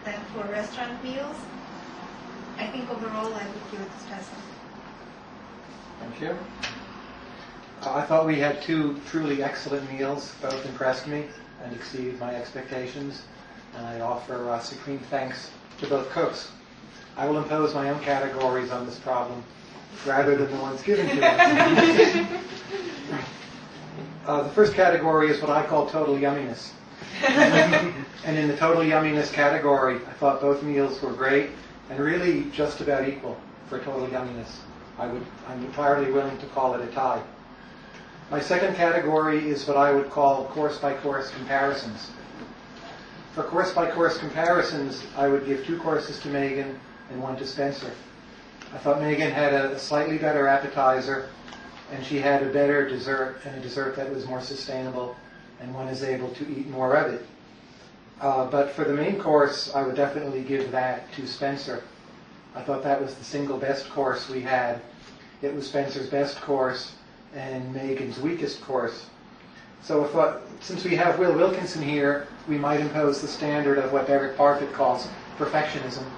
than for restaurant meals, I think overall I would give it to Spencer. Thank you. I thought we had two truly excellent meals. Both impressed me and exceeded my expectations, and I offer supreme thanks to both cooks. I will impose my own categories on this problem rather than the ones given to us. The first category is what I call total yumminess. And in the total yumminess category, I thought both meals were great and really just about equal for total yumminess. I'm entirely willing to call it a tie. My second category is what I would call course-by-course comparisons. For course-by-course comparisons, I would give 2 courses to Megan and 1 to Spencer. I thought Megan had a slightly better appetizer, and she had a better dessert, and a dessert that was more sustainable, and one is able to eat more of it. But for the main course, I would definitely give that to Spencer. I thought that was the single best course we had. It was Spencer's best course and Megan's weakest course. So I thought, since we have Will Wilkinson here, we might impose the standard of what Derek Parfit calls perfectionism,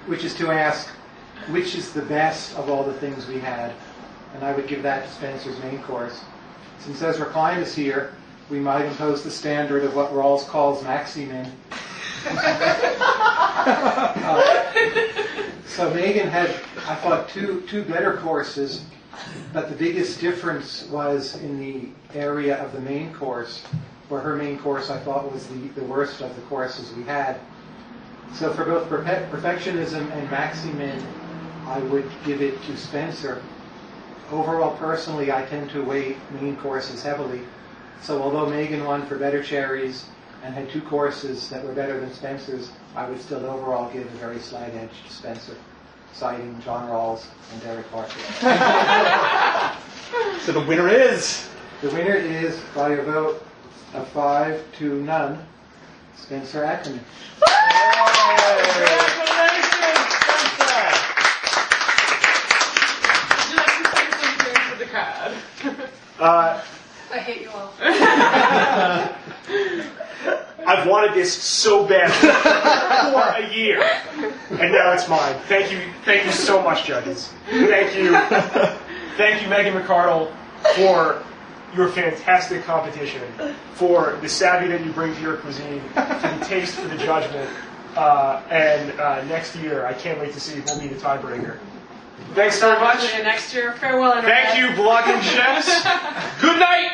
which is to ask, which is the best of all the things we had? And I would give that to Spencer's main course. Since Ezra Klein is here, we might impose the standard of what Rawls calls maximin. So Megan had, I thought, two better courses, but the biggest difference was in the area of the main course, where her main course I thought was the worst of the courses we had. So for both perfectionism and maximin, I would give it to Spencer. Overall, personally, I tend to weight main courses heavily. So although Megan won for better cherries and had 2 courses that were better than Spencer's, I would still overall give a very slight edge to Spencer, citing John Rawls and Derek Parfit. So the winner is? The winner is, by a vote of 5 to none, Spencer Ackerman. Congratulations, Spencer! Would you like to say something to the crowd? I hate you all. I've wanted this so bad for a year, and now it's mine. Thank you so much, judges. Thank you, Megan McArdle, for your fantastic competition, for the savvy that you bring to your cuisine, for the taste, for the judgment, and next year, I can't wait to see who will be the tiebreaker. Thanks very much. Next year, farewell. Thank you, Bloggingchefs. Good night.